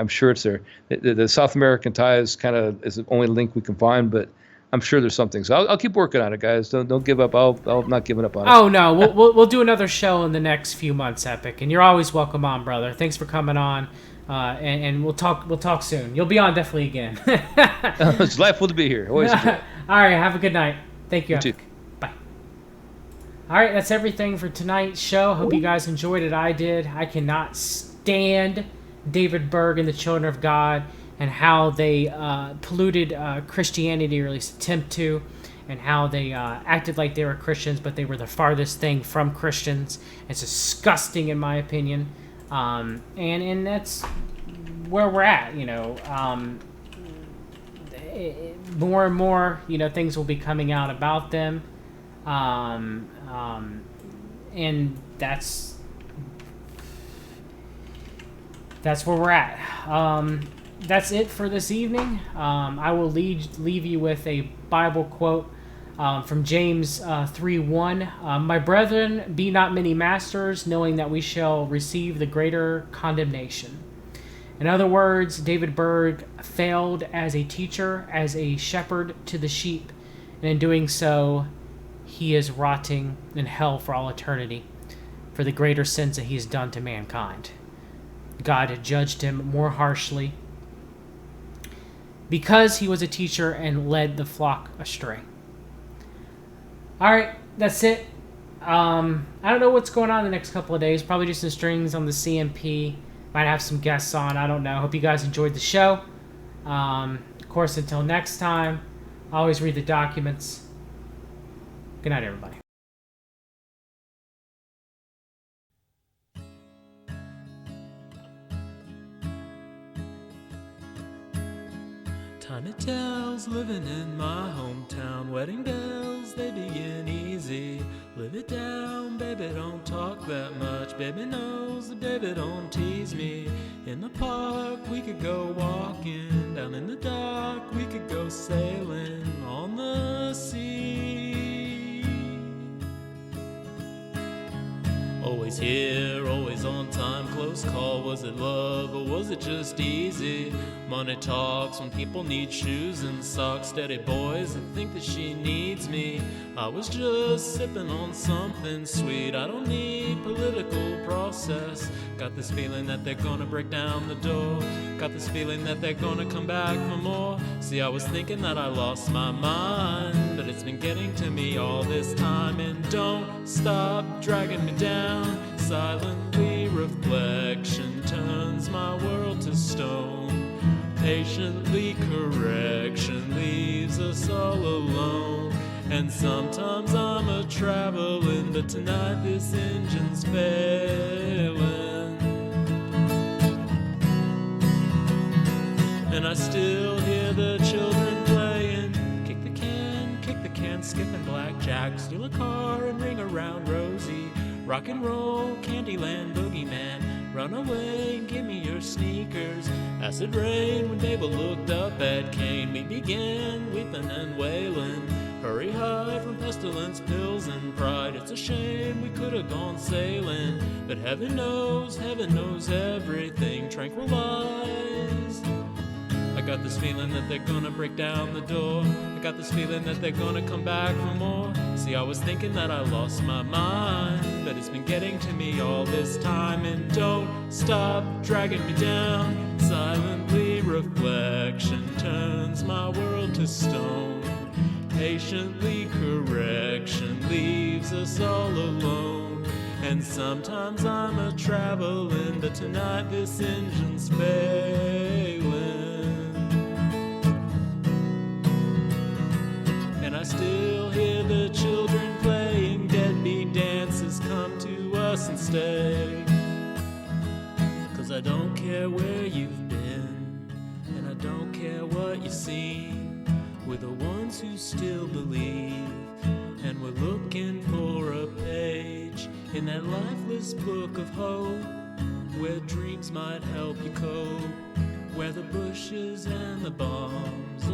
The South American ties kind of is the only link we can find, but I'm sure there's something. So I'll keep working on it, guys. Don't give up. I'm not giving up on it. Oh no, we'll do another show in the next few months, Epic, and you're always welcome on, brother. Thanks for coming on. And we'll talk soon. You'll be on definitely again. It's delightful to be here. Always. All right, have a good night. Thank you. You too. Bye. All right, that's everything for tonight's show. Hope you guys enjoyed it. I did. I cannot stand David Berg and the Children of God and how they polluted Christianity, or at least attempt to, and how they acted like they were Christians, but they were the farthest thing from Christians. It's disgusting, in my opinion. And that's where we're at, more and more, things will be coming out about them. And that's where we're at. That's it for this evening. I will leave you with a Bible quote from James 3:1. My brethren, be not many masters, knowing that we shall receive the greater condemnation. In other words, David Berg failed as a teacher, as a shepherd to the sheep, and in doing so, he is rotting in hell for all eternity for the greater sins that he has done to mankind. God had judged him more harshly because he was a teacher and led the flock astray. All right, that's it. I don't know what's going on the next couple of days. Probably just some strings on the CMP. Might have some guests on. I don't know. Hope you guys enjoyed the show. Of course, until next time, always read the documents. Good night, everybody. Tiny tales living in my hometown. Wedding bells, they begin easy. Live it down, baby, don't talk that much. Baby knows that baby don't tease me. In the park, we could go walking. Down in the dock, we could go sailing on the sea. Always here, always on time, close call. Was it love or was it just easy? Money talks when people need shoes and socks. Steady boys that think that she needs me. I was just sipping on something sweet. I don't need political process. Got this feeling that they're gonna break down the door. Got this feeling that they're gonna come back for more. See, I was thinking that I lost my mind, but it's been getting to me all this time. And don't stop dragging me down. Silently reflection turns my world to stone. Patiently correction leaves us all alone. And sometimes I'm a traveling, but tonight this engine's failing. And I still hear the children playing. Kick the can, skipping blackjack. Steal a car and ring around Rosie. Rock and roll, Candyland, boogeyman. Run away and give me your sneakers. Acid rain when Babel looked up at Cain. We began weeping and wailing. Hurry, hide from pestilence, pills and pride. It's a shame we could have gone sailing, but heaven knows everything tranquilized. I got this feeling that they're gonna break down the door. I got this feeling that they're gonna come back for more. See, I was thinking that I lost my mind, but it's been getting to me all this time. And don't stop dragging me down. Silently reflection turns my world to stone. Patiently correction leaves us all alone. And sometimes I'm a traveling, but tonight this engine's failing. And I still hear the children playing deadbeat dances. Come to us and stay. 'Cause I don't care where you've been, and I don't care what you've seen. We're the ones who still believe, and we're looking for a page in that lifeless book of hope, where dreams might help you cope, where the bushes and the bombs